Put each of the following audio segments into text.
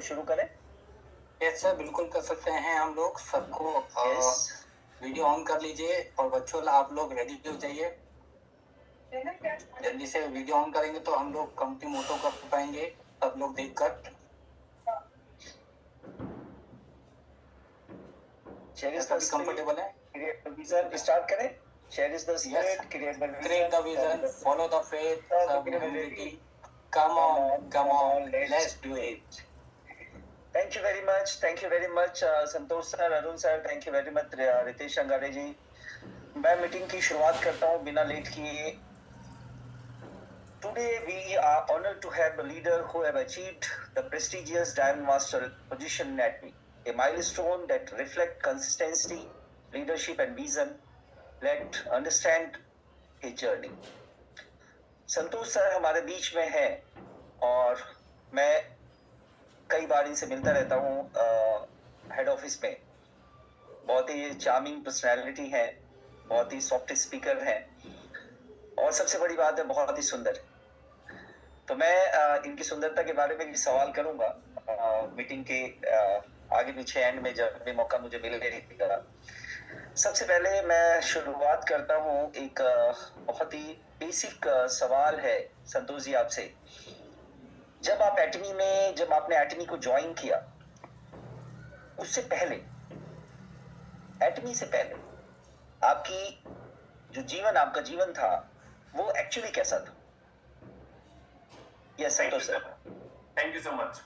शुरू करें? Yes sir, बिल्कुल कर सकते हैं हम लोग। सबको वीडियो ऑन कर लीजिए और बच्चों आप लोग रेडी हो जाइए। जल्दी से वीडियो ऑन करेंगे तो हम लोग कंपनी मोटो कर पाएंगे सब लोग देखकर। कंफर्टेबल है? स्टार्ट करें। Share is the spirit, create the vision, follow the faith, serve humanity. Come on, let's do it. Thank you very much, Santosh sir, Arun sir, thank you very much, Ritesh Angare ji. मैं मीटिंग की शुरुआत करता हूँ बिना लेट किए। Today we are honored to have a leader who have achieved the prestigious Diamond Master position at me, a milestone that reflect consistency, leadership and vision. Let's understand his journey. Santosh sir हमारे बीच में है और मैं कई बार इनसे मिलता रहता हूँ हेड ऑफिस में। बहुत ही चार्मिंग पर्सनैलिटी है, बहुत ही सॉफ्ट स्पीकर है और सबसे बड़ी बात है बहुत ही सुंदर। तो मैं इनकी सुंदरता के बारे में सवाल करूंगा मीटिंग के आगे पीछे एंड में जब भी मौका मुझे मिलेगा। सबसे पहले मैं शुरुआत करता हूँ एक बहुत ही बेसिक सवाल है संतोष जी आपसे। जब आपने एटमी को ज्वाइन किया, उससे पहले, एटमी से पहले आपका जीवन था वो एक्चुअली कैसा था? Yes Santosh sir. Thank you so much.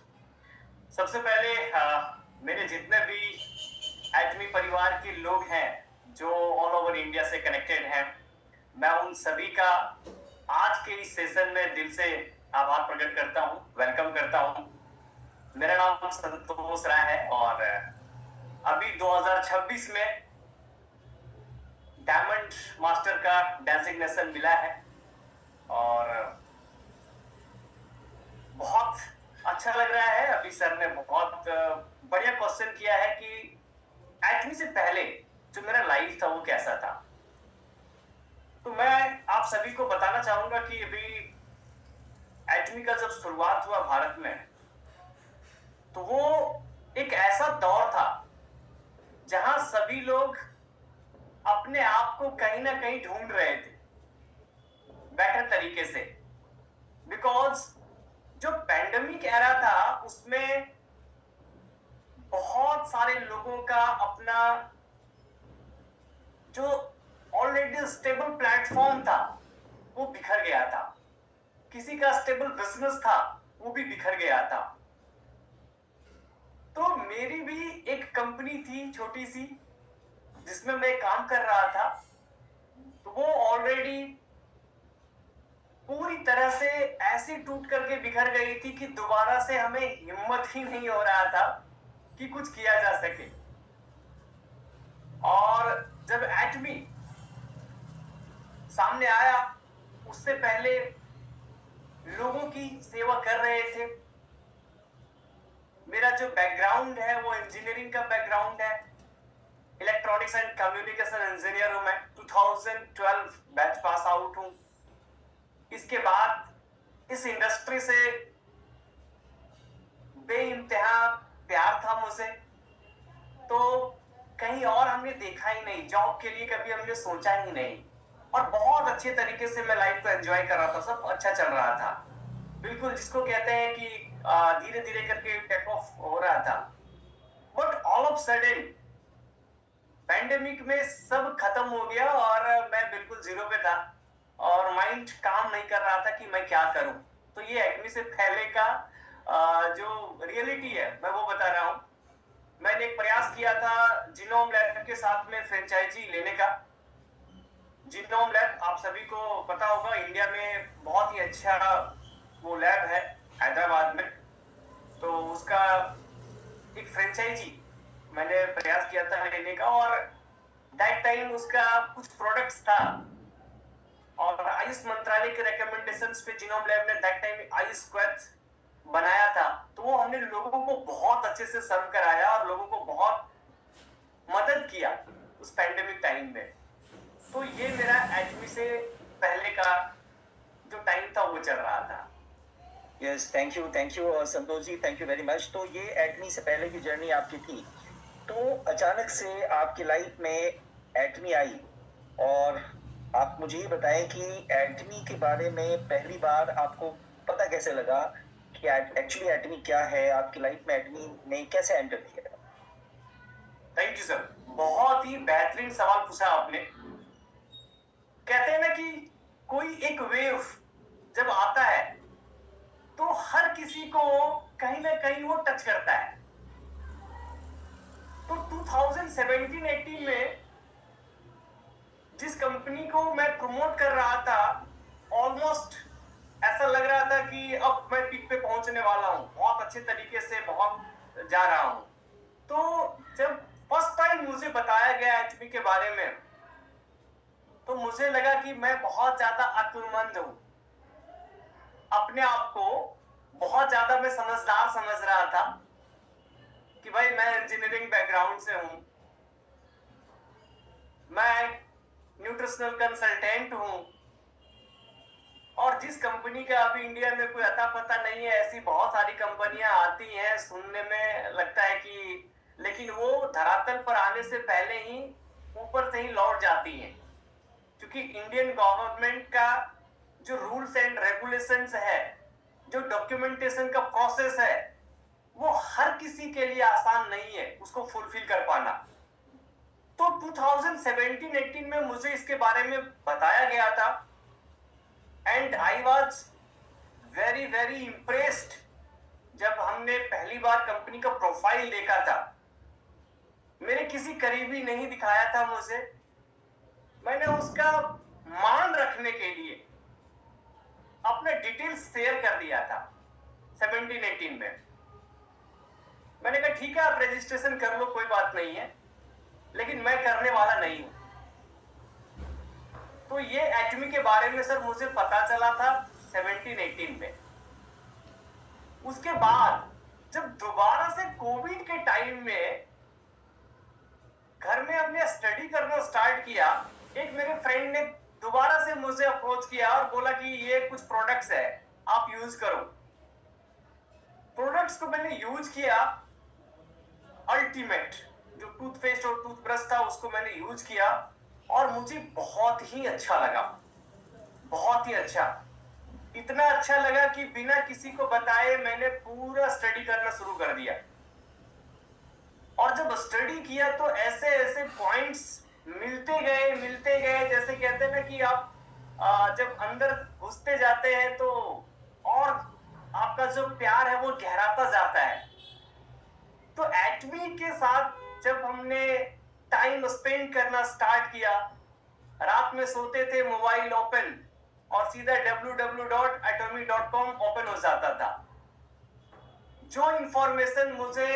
सबसे पहले मेरे जितने भी एटमी परिवार के लोग हैं जो ऑल ओवर इंडिया से कनेक्टेड हैं, मैं उन सभी का आज के इस सेशन में दिल से आभार प्रकट करता हूं, वेलकम करता हूं। मेरा नाम संतोष राय है और अभी 2026 में डायमंड मास्टर का डेजिग्नेशन मिला है और बहुत अच्छा लग रहा है। अभी सर ने बहुत बढ़िया क्वेश्चन किया है कि एटमी से पहले जो मेरा लाइफ था वो कैसा था। तो मैं आप सभी को बताना चाहूंगा कि अभी एटमी का जब शुरुआत हुआ भारत में, तो वो एक ऐसा दौर था जहां सभी लोग अपने आप को कहीं ना कहीं ढूंढ रहे थे बेटर तरीके से। बिकॉज जो पैंडेमिक एरा था उसमें बहुत सारे लोगों का अपना जो ऑलरेडी स्टेबल प्लेटफॉर्म था वो बिखर गया था, किसी का स्टेबल बिजनेस था वो भी बिखर गया था। तो मेरी भी एक कंपनी थी छोटी सी जिसमें मैं काम कर रहा था, तो वो ऑलरेडी पूरी तरह से ऐसी टूट करके बिखर गई थी कि दोबारा से हमें हिम्मत ही नहीं हो रहा था कि कुछ किया जा सके। और जब एटमी सामने आया, उससे पहले लोगों की सेवा कर रहे थे। मेरा जो बैकग्राउंड है वो इंजीनियरिंग का बैकग्राउंड है, इलेक्ट्रॉनिक्स एंड कम्युनिकेशन इंजीनियर हूं मैं। 2012 बैच पास आउट हूं। इसके बाद इस इंडस्ट्री से बेइंतहा प्यार था मुझे, तो कहीं और हमने देखा ही नहीं, जॉब के लिए कभी हमने सोचा ही नहीं और बहुत अच्छे तरीके से मैं लाइफ को एंजॉय कर रहा था, सब अच्छा चल रहा था। बिल्कुल जिसको कहते हैं कि धीरे धीरे करके टेक ऑफ हो रहा था। But all of sudden pandemic में सब खत्म हो गया और मैं बिल्कुल जीरो पे था और माइंड काम नहीं कर रहा था कि मैं क्या करूं। तो ये एटमी से पहले का जो रियलिटी है मैं वो बता रहा हूं। मैंने एक प्रयास किया था जीनोम लैब के साथ में फ्रेंचाइजी लेने का। जीनोम लैब आप सभी को पता होगा, इंडिया में बहुत ही अच्छा वो लैब है हैदराबाद में। तो उसका एक फ्रेंचाइजी मैंने प्रयास किया था लेने का और दैट टाइम उसका कुछ प्रोडक्ट्स था और आयुष मंत्रालय के रिकमेंडेशंस पे जीनोम लैब ने दैट टाइम आयुष क्वेथ बनाया था। तो वो हमने लोगों को बहुत अच्छे से सर्व कराया और लोगों को बहुत मदद किया उस पैंडेमिक टाइम में। तो ये मेरा एटमी से पहले का जो टाइम था वो चल रहा था। यस, थैंक यू और Santosh ji, thank you very much. तो ये एटमी से पहले की जर्नी आपकी थी, तो अचानक से आपकी लाइफ में एटमी आई, और आप मुझे ये बताएं कि एटमी के बारे में पहली बार आपको पता कैसे लगा कि एक्चुअली एटमी क्या है, आपकी लाइफ में एटमी ने कैसे एंटर किया? थैंक यू सर, बहुत ही बेहतरीन सवाल पूछा आपने। कहते हैं ना कि कोई एक वेव जब आता है तो हर किसी को कहीं ना कहीं वो टच करता है। तो 2017-18 में जिस कंपनी को मैं प्रमोट कर रहा था, ऑलमोस्ट ऐसा लग रहा था कि अब मैं पीक पे पहुंचने वाला हूं, बहुत अच्छे तरीके से बहुत जा रहा हूं। तो जब फर्स्ट टाइम मुझे बताया गया एचपी के बारे में, तो मुझे लगा कि मैं बहुत ज्यादा अक्लमंद हूं, अपने आप को बहुत ज्यादा मैं समझदार समझ रहा था कि भाई मैं इंजीनियरिंग बैकग्राउंड से हूं, मैं न्यूट्रिशनल कंसल्टेंट हूं, और जिस कंपनी का अभी इंडिया में कोई अता पता नहीं है, ऐसी बहुत सारी कंपनियां आती हैं, सुनने में लगता है कि, लेकिन वो धरातल पर आने से पहले ही ऊपर से ही लौट जाती हैं, क्योंकि इंडियन गवर्नमेंट का जो रूल्स एंड रेगुलेशंस है, जो डॉक्यूमेंटेशन का प्रोसेस है, वो हर किसी के लिए आसान नहीं है उसको फुलफिल कर पाना। तो 2017-18 में मुझे इसके बारे में बताया गया था, and I was very very impressed जब हमने पहली बार कंपनी का प्रोफाइल देखा था। मेरे किसी करीबी नहीं दिखाया था मुझे, मैंने उसका मान रखने के लिए अपने डिटेल्स शेयर कर दिया था 17-18 में। मैंने कहा ठीक है, आप रजिस्ट्रेशन कर लो, कोई बात नहीं है, लेकिन मैं करने वाला नहीं हूं। तो ये एटमी के बारे में सर मुझे पता चला था 17-18 में। उसके बाद जब दोबारा से कोविड के टाइम में घर में अपने स्टडी करना स्टार्ट किया, एक मेरे फ्रेंड ने दोबारा से मुझे अप्रोच किया और बोला कि ये कुछ प्रोडक्ट्स है, आप यूज करो। प्रोडक्ट्स को मैंने यूज किया, अल्टीमेट जो टूथपेस्ट और टूथब्रश था उसको मैंने यूज किया, और मुझे बहुत ही अच्छा लगा, बहुत ही अच्छा। इतना अच्छा लगा कि बिना किसी को बताए मैंने पूरा स्टडी करना शुरू कर दिया। और जब स्टडी किया तो ऐसे ऐसे पॉइंट्स मिलते गए, जैसे कहते हैं ना कि आप जब अंदर घुसते जाते हैं तो और आपका जो प्यार है वो गहराता जाता है। तो एटमी के साथ जब हमने टाइम स्पेंड करना स्टार्ट किया, रात में सोते थे, मोबाइल ओपन और सीधा www.atomy.com ओपन हो जाता था। जो इंफॉर्मेशन मुझे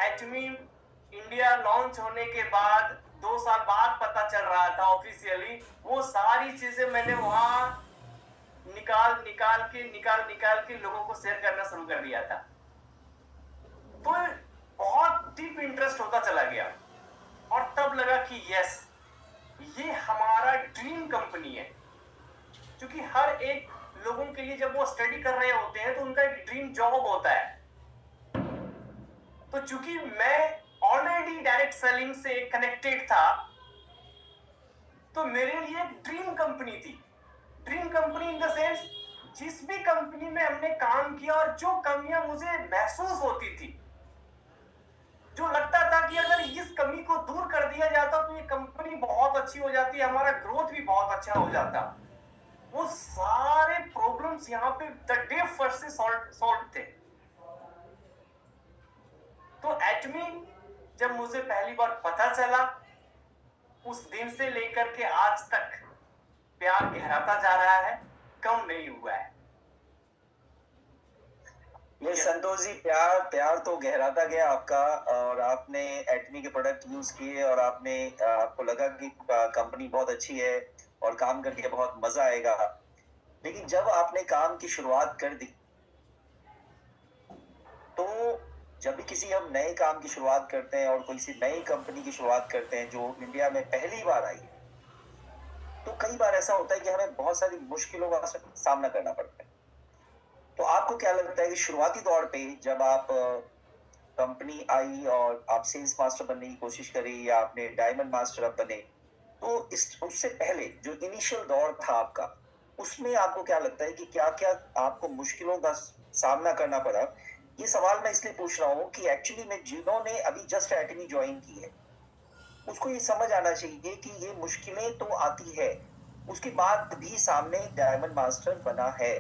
एटमी इंडिया लॉन्च होने के बाद 2 साल बाद पता चल रहा था ऑफिशियली, वो सारी चीजें मैंने वहां निकाल के लोगों को शेयर करना शुरू कर दिया था। तो बहुत डीप इंटरेस्ट होता चला गया, और तब लगा कि यस, ये हमारा ड्रीम कंपनी है। क्योंकि हर एक लोगों के लिए जब वो स्टडी कर रहे होते हैं तो उनका एक ड्रीम जॉब होता है। तो चूंकि मैं ऑलरेडी डायरेक्ट सेलिंग से कनेक्टेड था, तो मेरे लिए ड्रीम कंपनी थी। Dream company in the sense, जिस भी कंपनी में हमने काम किया और जो कमियां मुझे महसूस होती थी, जो लगता था कि अगर इस कमी को दूर कर दिया जाता तो ये कंपनी बहुत अच्छी हो जाती, हमारा ग्रोथ भी बहुत अच्छा हो जाता, वो सारे प्रॉब्लम्स यहाँ पे द डे फर्स्ट से सॉल्व थे। तो एटमी जब मुझे पहली बार पता चला, उस दिन से लेकर के आज तक प्यार गहराता जा रहा है, कम नहीं हुआ है। ये संतोष जी, प्यार तो गहराता गया आपका, और आपने एटमी के प्रोडक्ट यूज किए, और आपको लगा कि कंपनी बहुत अच्छी है और काम करके बहुत मजा आएगा। लेकिन जब आपने काम की शुरुआत कर दी, तो जब भी किसी हम नए काम की शुरुआत करते हैं और किसी नई कंपनी की शुरुआत करते हैं जो इंडिया में पहली बार आई है, तो कई बार ऐसा होता है कि हमें बहुत सारी मुश्किलों का सामना करना पड़ता है। तो आपको क्या लगता है कि शुरुआती दौर पे जब आप कंपनी आई और आप सेल्स मास्टर बनने की कोशिश करी या आपने डायमंड मास्टर अब बने, तो इस उससे पहले जो इनिशियल दौर था आपका, उसमें आपको क्या लगता है कि क्या क्या आपको मुश्किलों का सामना करना पड़ा? ये सवाल मैं इसलिए पूछ रहा हूँ कि एक्चुअली में जिन्होंने अभी जस्ट एकेडमी ज्वाइन की है, उसको ये समझ आना चाहिए कि ये मुश्किलें तो आती है, उसके बाद भी सामने डायमंड मास्टर बना है।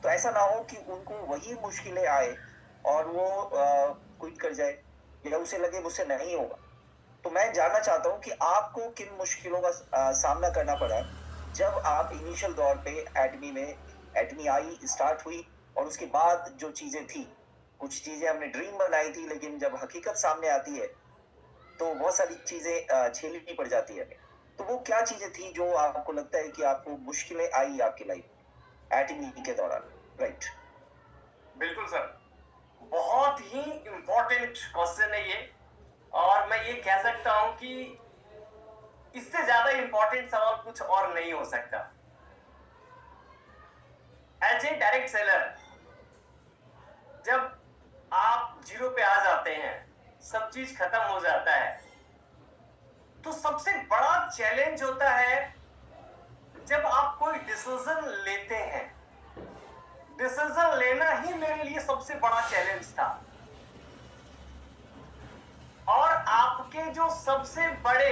तो ऐसा ना हो कि उनको वही मुश्किलें आए और वो क्विट कर जाए या उसे लगे मुझसे नहीं होगा। तो मैं जानना चाहता हूँ कि आपको किन मुश्किलों का सामना करना पड़ा जब आप इनिशियल दौर पे एडमी आई स्टार्ट हुई, और उसके बाद जो चीजें थी, कुछ चीजें हमने ड्रीम बनाई थी लेकिन जब हकीकत सामने आती है तो बहुत सारी चीजें झेलनी पड़ जाती है। तो वो क्या चीजें थी जो आपको लगता है कि आपको मुश्किलें आई आपकी लाइफ एडमी के दौरान? राइट। बिल्कुल सर, बहुत ही इंपॉर्टेंट क्वेश्चन है ये, और मैं ये कह सकता हूं कि इससे ज्यादा इंपॉर्टेंट सवाल कुछ और नहीं हो सकता। एज ए डायरेक्ट सेलर, जब आप जीरो पे आ जाते हैं, सब चीज खत्म हो जाता है, तो सबसे बड़ा चैलेंज होता है जब आप कोई डिसीजन लेते हैं। डिसीजन लेना ही मेरे लिए सबसे बड़ा चैलेंज था, और आपके जो सबसे बड़े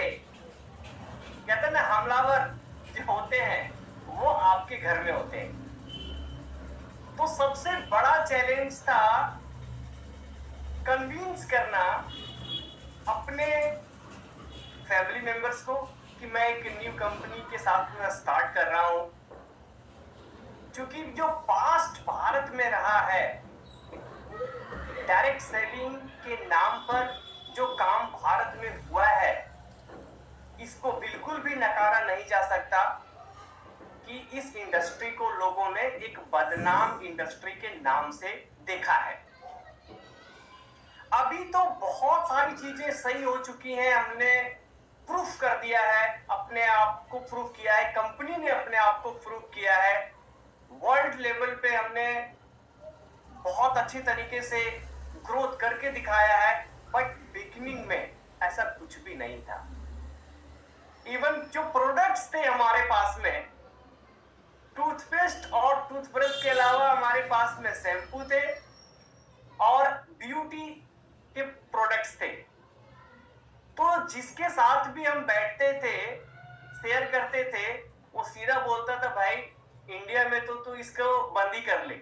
कहते हैं ना हमलावर जो होते हैं, वो आपके घर में होते हैं। तो सबसे बड़ा चैलेंज था कन्विंस करना अपने फैमिली मेंबर्स को कि मैं एक न्यू कंपनी के साथ में स्टार्ट कर रहा हूं। क्योंकि जो पास्ट भारत में रहा है, डायरेक्ट सेलिंग के नाम पर जो काम भारत में हुआ है, इसको बिल्कुल भी नकारा नहीं जा सकता कि इस इंडस्ट्री को लोगों ने एक बदनाम इंडस्ट्री के नाम से देखा है। अभी तो बहुत सारी चीजें सही हो चुकी हैं, हमने प्रूफ कर दिया है, अपने आप को प्रूफ किया है, कंपनी ने अपने आप को प्रूफ किया है, वर्ल्ड लेवल पे हमने बहुत अच्छी तरीके से ग्रोथ करके दिखाया है। बट बिगिनिंग में ऐसा कुछ भी नहीं था। इवन जो प्रोडक्ट्स थे हमारे पास में, टूथपेस्ट और टूथब्रश के अलावा हमारे पास में शैम्पू थे और ब्यूटी के प्रोडक्ट्स थे। तो जिसके साथ भी हम बैठते थे, शेयर करते थे, वो सीधा बोलता था, भाई इंडिया में तो तू इसको बंद ही कर ले,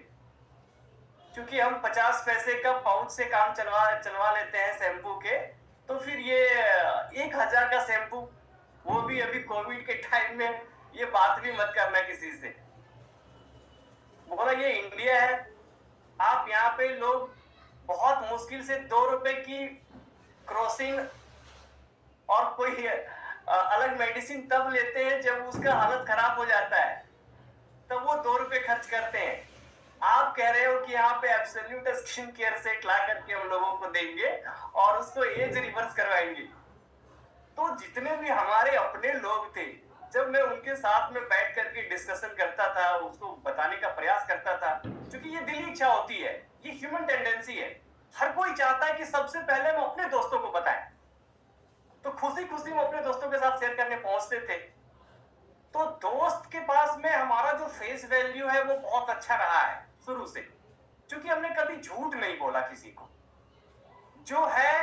क्योंकि हम 50 पैसे का पाउच से काम चलवा लेते हैं शैम्पू के, तो फिर ये 1000 का शैम्पू, वो भी अभी कोविड के टाइम में, ये बात भी मत करना किसी से। बोला ये इंडिया है, आप यहाँ पे लोग बहुत मुश्किल से 2 रुपए की क्रॉसिंग और कोई अलग मेडिसिन तब लेते हैं जब उसका हालत खराब हो जाता है, तब वो 2 रुपए खर्च करते हैं। आप कह रहे हो कि यहाँ पे एब्सोल्यूट स्किन केयर सेट ला करके हम लोगों को देंगे और उसको एज रिवर्स करवाएंगे। तो जितने भी हमारे अपने लोग थे, जब मैं उनके साथ में बैठ करके डिस्कशन करता था, उसको बताने का प्रयास करता था, क्योंकि ये दिली इच्छा होती है, ये ह्यूमन टेंडेंसी है, हर कोई चाहता है कि सबसे पहले हम अपने दोस्तों को बताएं। तो खुशी खुशी हम अपने दोस्तों के साथ शेयर करने पहुंचते थे। तो दोस्त के पास में हमारा जो फेस वैल्यू है वो बहुत अच्छा रहा है शुरू से, क्योंकि हमने कभी झूठ नहीं बोला किसी को। जो है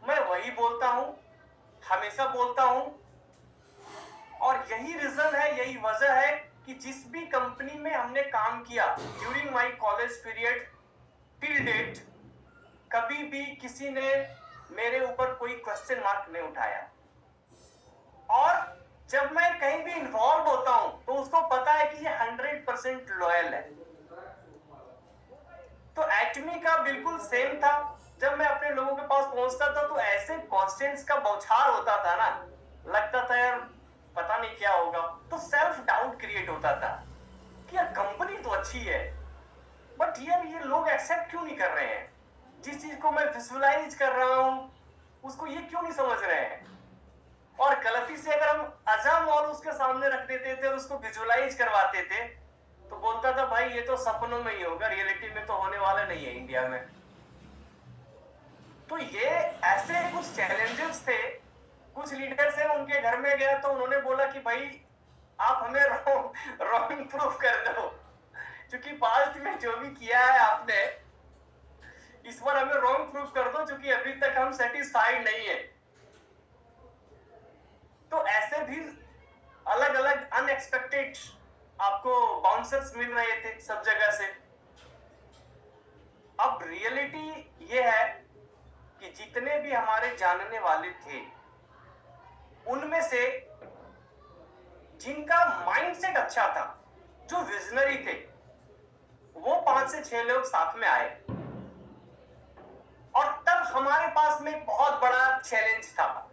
मैं वही बोलता हूं, हमेशा बोलता हूं, और यही रीजन है, यही वजह है कि जिस भी कंपनी में हमने काम किया during my college period till date, कभी भी किसी ने मेरे ऊपर कोई क्वेश्चन मार्क नहीं उठाया। और जब मैं कहीं भी इन्वॉल्व होता हूं तो उसको पता है कि ये 100% लॉयल है। तो एटमी का बिल्कुल सेम था। जब मैं अपने लोगों के पास पहुंचता था तो ऐसे क्वेश्चंस का बौछार होता था ना, लगता था यार पता नहीं क्या होगा। तो सेल्फ डाउट क्रिएट होता था कि यार कंपनी तो अच्छी है, बट यार ये लोग एक्सेप्ट क्यों नहीं कर रहे हैं, जिस चीज को मैं विजुअलाइज कर रहा हूं उसको ये क्यों नहीं समझ रहे हैं। और गलती से अगर हम अजम और उसके सामने रख देते थे और उसको विजुअलाइज करवाते थे, तो बोलता था भाई ये तो सपनों में ही होगा, रियलिटी में तो होने वाला नहीं है इंडिया में। तो ये ऐसे कुछ चैलेंजेस थे। कुछ लीडर्स हैं, उनके घर में गया तो उन्होंने बोला कि भाई आप हमें रॉन्ग प्रूफ कर दो, क्योंकि पास्ट में जो भी किया है आपने, इस बार हमें रॉन्ग प्रूफ कर दो, क्योंकि अभी तक हम सेटिस्फाइड नहीं है। तो ऐसे भी अलग अलग अनएक्सपेक्टेड आपको बाउंसर्स मिल रहे थे सब जगह से। अब रियलिटी ये है कि जितने भी हमारे जानने वाले थे, उनमें से जिनका माइंडसेट अच्छा था, जो विजनरी थे, वो 5 से 6 लोग साथ में आए। और तब हमारे पास में बहुत बड़ा चैलेंज था।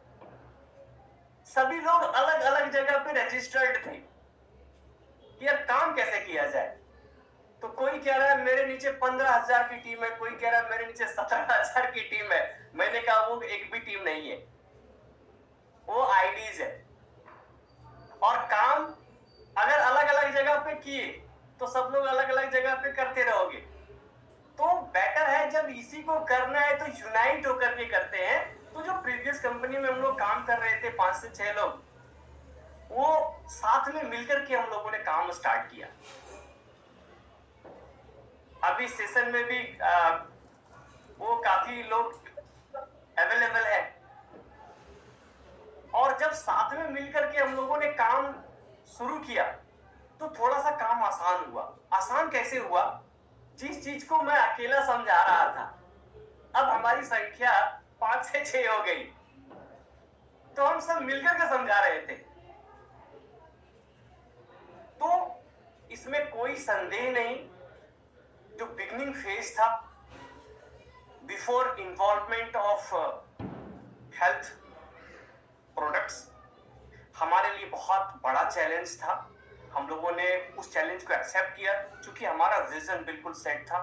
सभी लोग अलग अलग जगह पे रजिस्टर्ड थे कि यार काम कैसे किया जाए। तो कोई कह रहा है मेरे नीचे 15,000 की टीम है, कोई कह रहा है मेरे नीचे 17,000 की टीम है। मैंने कहा वो एक भी टीम नहीं है, वो आईडीज है। और काम अगर अलग अलग जगह पे किए तो सब लोग अलग अलग जगह पे करते रहोगे। तो बेटर है जब इसी को करना है तो यूनाइट होकर के करते हैं। तो जो प्रीवियस कंपनी में हम लोग काम कर रहे थे 5 से 6 लोग, वो साथ में मिलकर के हम लोगों ने काम स्टार्ट किया। अभी सेशन में भी वो काफी लोग अवेलेबल है। और जब साथ में मिलकर के हम लोगों ने काम शुरू किया तो थोड़ा सा काम आसान हुआ। आसान कैसे हुआ? जिस चीज को मैं अकेला समझा रहा था, अब हमारी संख्या 5 से 6 हो गई, तो हम सब मिलकर के समझा रहे थे। तो इसमें कोई संदेह नहीं, जो बिगनिंग फेज था before involvement of health products, हमारे लिए बहुत बड़ा चैलेंज था। हम लोगों ने उस चैलेंज को एक्सेप्ट किया, क्योंकि हमारा विजन बिल्कुल सेट था,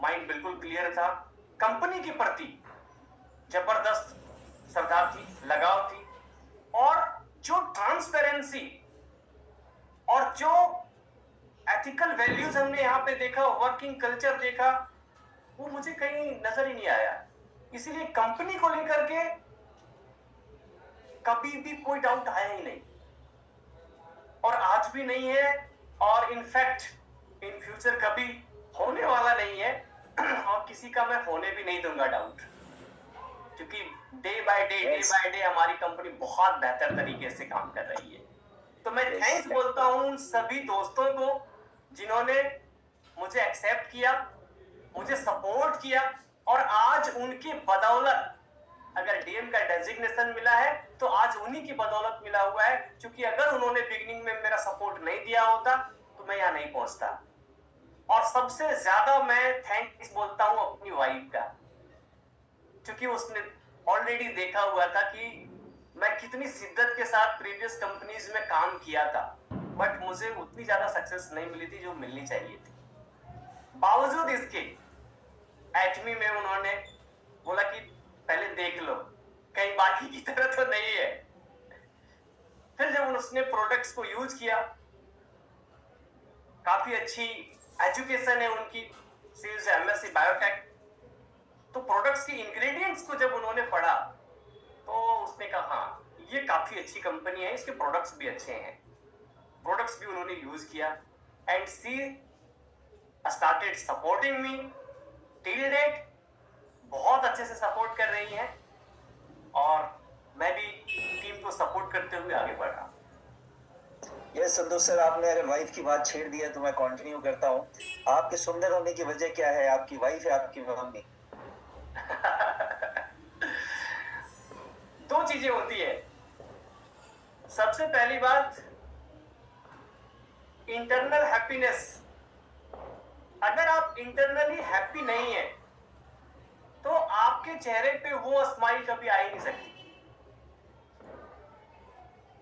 माइंड बिल्कुल क्लियर था, कंपनी के प्रति जबरदस्त श्रद्धा थी, लगाव थी। और जो ट्रांसपेरेंसी और जो एथिकल वैल्यूज हमने यहाँ पे देखा, वर्किंग कल्चर देखा, वो मुझे कहीं नजर ही नहीं आया। इसीलिए कंपनी को लेकर के कभी भी कोई डाउट आया ही नहीं, और आज भी नहीं है, और इनफैक्ट इन फ्यूचर कभी होने वाला नहीं है। और किसी का मैं होने भी नहीं दूंगा डाउट, क्योंकि डे बाय डे हमारी कंपनी बहुत बेहतर तरीके से काम कर रही है। तो मैं थैंक्स बोलता हूं उन सभी दोस्तों को जिन्होंने मुझे एक्सेप्ट किया, मुझे सपोर्ट किया, और आज उनकी बदौलत अगर डीएम का डेजिग्नेशन मिला है तो आज उन्हीं की बदौलत मिला हुआ है। क्योंकि अगर उन्होंने बिगिनिंग में मेरा सपोर्ट नहीं दिया होता तो मैं यहाँ नहीं पहुंचता। और सबसे ज्यादा मैं थैंक्स बोलता हूँ अपनी वाइफ का, क्योंकि उसने ऑलरेडी देखा हुआ था कि मैं कितनी शिद्दत के साथ प्रीवियस कंपनीज में काम किया था, बट मुझे उतनी ज्यादा सक्सेस नहीं मिली थी जो मिलनी चाहिए थी। बावजूद इसके एटमी में उन्होंने बोला कि पहले देख लो, कहीं बाकी की तरह तो नहीं है। फिर जब उसने प्रोडक्ट्स को यूज किया, काफी अच्छी एजुकेशन है उनकी, सीज एमएससी बायोटेक, तो प्रोडक्ट्स की इंग्रेडिएंट्स को जब उन्होंने पढ़ा तो उसने कहा हाँ ये काफी अच्छी कंपनी है, इसके प्रोडक्ट्स भी अच्छे हैं। प्रोडक्ट्स भी उन्होंने यूज किया, and she started supporting me till date. बहुत अच्छे से सपोर्ट कर रही हैं, और मैं भी टीम को सपोर्ट करते हुए आगे बढ़ रहा हूं। यस संतोष सर, आपने अगर वाइफ की बात छेड़ दी है तो मैं कंटिन्यू करता हूँ। आपके सुंदर होने की वजह क्या है? आपकी वाइफ है, आपकी मम्मी? दो चीजें होती है। सबसे पहली बात, इंटरनल हैप्पीनेस। अगर आप इंटरनली हैप्पी नहीं है तो आपके चेहरे पे वो स्माइल कभी आ ही नहीं सकती।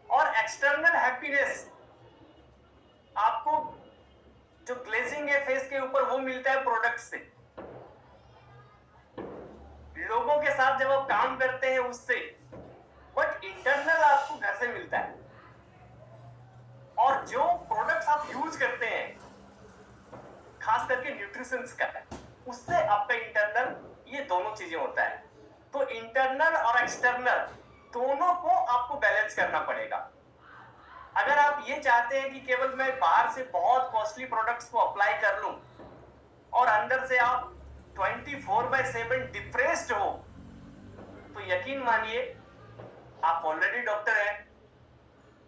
और एक्सटर्नल हैप्पीनेस, आपको जो ग्लेजिंग है फेस के ऊपर वो मिलता है प्रोडक्ट से, लोगों के साथ जब आप काम करते हैं उससे, बट इंटरनल आपको घर से मिलता है। और जो प्रोडक्ट्स आप यूज करते हैं खास करके न्यूट्रिशंस का, उससे आपका इंटरनल, ये दोनों चीजें होता है। तो इंटरनल और एक्सटर्नल दोनों को आपको बैलेंस करना पड़ेगा। अगर आप ये चाहते हैं कि केवल मैं बाहर से बहुत कॉस्टली प्रोडक्ट्स को अप्लाई कर लूं और अंदर से आप 24/7 डिप्रेस्ड हो, तो यकीन मानिए आप ऑलरेडी डॉक्टर हैं,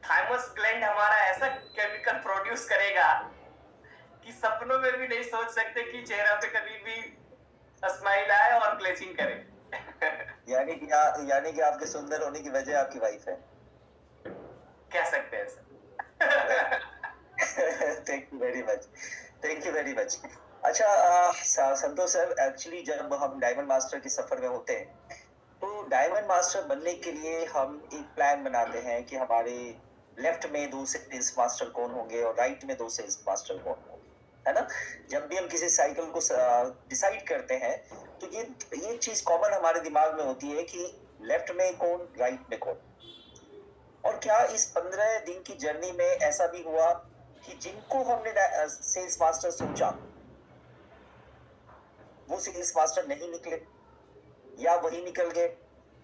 थाइमस ग्लैंड हमारा ऐसा केमिकल प्रोड्यूस करेगा कि सपनों में भी नहीं सोच सकते कि चेहरा पे कभी भी स्माइल आए और ग्लेचिंग करे। यानी कि आपके सुंदर होने की वजह आपकी वाइफ है, कह सकते हैं sir. Thank you very much. अच्छा संतोष सर, एक्चुअली जब हम डायमंड मास्टर के सफर में होते हैं तो डायमंड मास्टर बनने के लिए हम एक प्लान बनाते हैं कि हमारे लेफ्ट में 2 सेल्स मास्टर कौन होंगे और राइट में 2 सेल्स मास्टर कौन होंगे, है ना। जब भी हम किसी साइकिल को डिसाइड करते हैं तो ये चीज कॉमन हमारे दिमाग में होती है कि लेफ्ट में कौन, राइट में कौन। और क्या इस 15 दिन की जर्नी में ऐसा भी हुआ कि जिनको हमने सेल्स मास्टर सोचा वो सेल्स मास्टर नहीं निकले या वही निकल गए?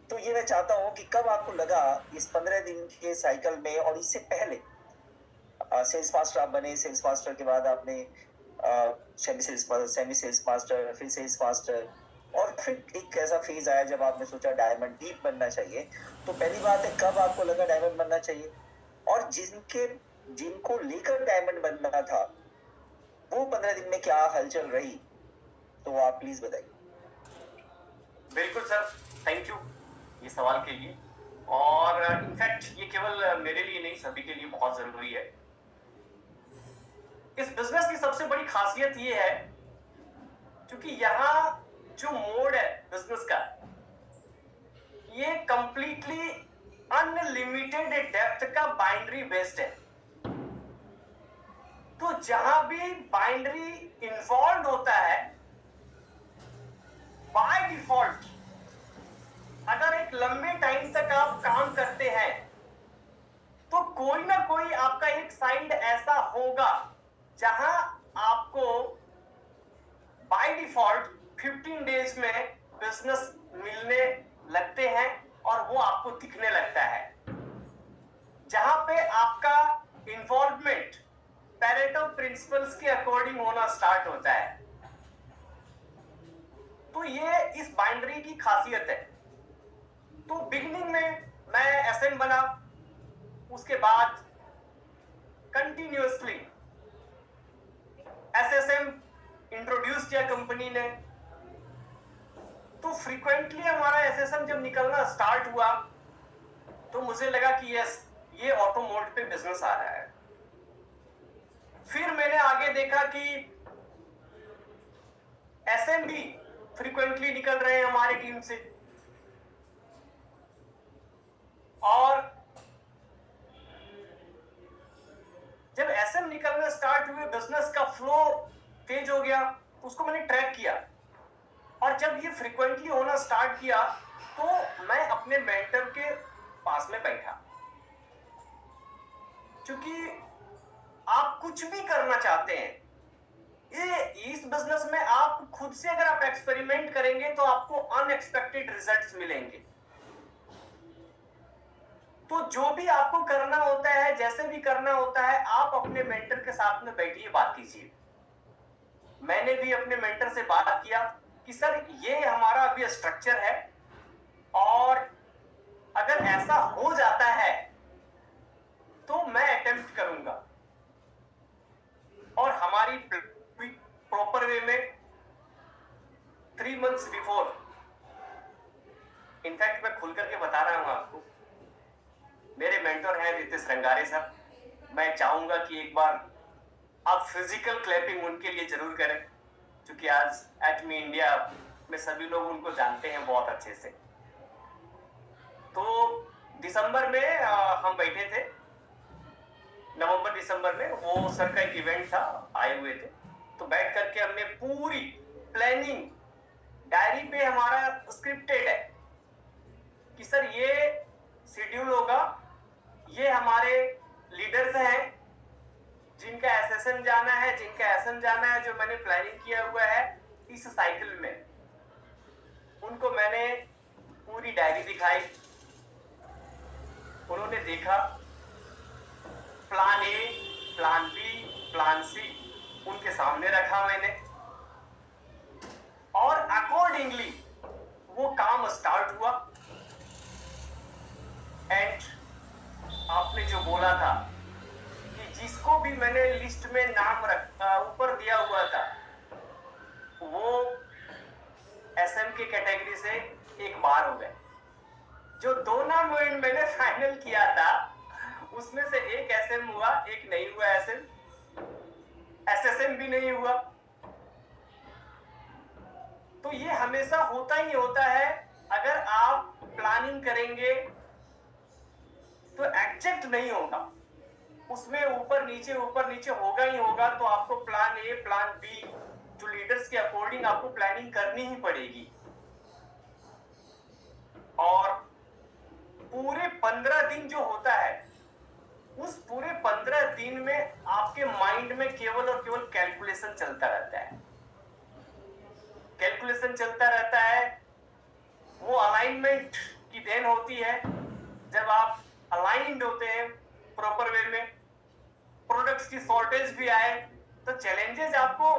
तो ये मैं चाहता हूं कि कब आपको लगा इस 15 दिन के साइकिल में और इससे पहले सेल्स मास्टर आप बने, सेल्स मास्टर के बाद आपने सेमी सेल्स मास्टर, फिर सेल्स मास्टर, और फिर एक ऐसा फेज आया जब आपने सोचा डायमंड डीप बनना चाहिए। तो पहली बात है, कब आपको लगा डायमंड बनना चाहिए, और जिनको लेकर डायमंड बनना था वो 15 दिन में क्या हलचल रही, तो आप प्लीज बताइए। बिल्कुल सर, थैंक यू ये सवाल के लिए। और इनफैक्ट ये केवल मेरे लिए नहीं, सभी के लिए बहुत जरूरी है। इस बिजनेस की सबसे बड़ी खासियत ये है, क्योंकि यहाँ जो मोड है बिजनेस का, ये कंप्लीटली अनलिमिटेड डेप्थ का बाइनरी बेस्ड है। तो जहां भी बाइनरी इन्वॉल्व होता है, बाय डिफॉल्ट अगर एक लंबे टाइम तक आप काम करते हैं तो कोई ना कोई आपका एक साइड ऐसा होगा जहां आपको बाय डिफॉल्ट 15 डेज में बिजनेस मिलने लगते हैं और वो आपको दिखने लगता है, जहां पे आपका इन्वॉल्वमेंट पैरेटो प्रिंसिपल्स के अकॉर्डिंग होना स्टार्ट होता है। तो ये इस बाइनरी की खासियत है। तो बिगिनिंग में मैं एसएम बना, उसके बाद कंटिन्यूअसली एसएसएम इंट्रोड्यूस किया कंपनी ने। तो फ्रीक्वेंटली हमारा एसएसएम जब निकलना स्टार्ट हुआ तो मुझे लगा कि यस, ये ऑटो मोड पे बिजनेस आ रहा है। फिर मैंने आगे देखा कि एसएम भी फ्रीक्वेंटली निकल रहे हैं हमारी टीम से, और जब एसएम निकलना स्टार्ट हुए, बिजनेस का फ्लो तेज हो गया, उसको मैंने ट्रैक किया। और जब ये फ्रीक्वेंटली होना स्टार्ट किया तो मैं अपने मेंटर के पास में बैठा, क्योंकि आप कुछ भी करना चाहते हैं, इस बिजनेस में आप खुद से अगर आप एक्सपेरिमेंट करेंगे तो आपको अनएक्सपेक्टेड रिजल्ट्स मिलेंगे। तो जो भी आपको करना होता है, जैसे भी करना होता है, आप अपने मेंटर के साथ में बैठिए, बात कीजिए। मैंने भी अपने मेंटर से बात किया कि सर ये हमारा अभी स्ट्रक्चर है, और अगर ऐसा हो जाता है तो मैं अटेम्प्ट करूंगा, और हमारी प्रॉपर वे में 3 मंथ्स बिफोर, इनफैक्ट मैं खुल करके बता रहा हूं आपको, मेरे मेंटर हैं रितेश रंगारे सर। मैं चाहूंगा कि एक बार आप फिजिकल क्लैपिंग उनके लिए जरूर करें, क्योंकि आज एटमी इंडिया में सभी लोग उनको जानते हैं बहुत अच्छे से। तो दिसंबर में हम बैठे थे, नवंबर दिसंबर में, वो सर का एक इवेंट था, आए हुए थे। तो बैठ करके हमने पूरी प्लानिंग, डायरी पे हमारा स्क्रिप्टेड है कि सर ये शेड्यूल होगा, ये हमारे लीडर्स हैं जिनका एसएसएम जाना है, जिनका एसएम जाना है, जो मैंने प्लानिंग किया हुआ है इस साइकिल में, उनको मैंने पूरी डायरी दिखाई। उन्होंने देखा, plan A, plan B, plan C उनके सामने रखा मैंने, और अकॉर्डिंगली वो काम स्टार्ट हुआ। एंड आपने जो बोला था कि जिसको भी मैंने लिस्ट में नाम ऊपर दिया हुआ था वो एसएम के कैटेगरी से एक बार हो गए। जो 2 नाम मैंने फाइनल किया था उसमें से एक एसएम हुआ, एक नहीं हुआ एसएम, एसएसएम भी नहीं हुआ। तो ये हमेशा होता ही होता है। अगर आप प्लानिंग करेंगे तो एग्जैक्ट नहीं होगा, उसमें ऊपर नीचे होगा ही होगा। तो आपको प्लान ए, प्लान बी, जो लीडर्स के अकॉर्डिंग आपको प्लानिंग करनी ही पड़ेगी। और पूरे 15 दिन जो होता है, उस पूरे 15 दिन में आपके माइंड में केवल और केवल कैलकुलेशन चलता रहता है, कैलकुलेशन चलता रहता है। वो अलाइनमेंट की देन होती है। जब आप अलाइंड होते हैं प्रॉपर वे में, प्रोडक्ट्स की शॉर्टेज भी आए तो चैलेंजेस आपको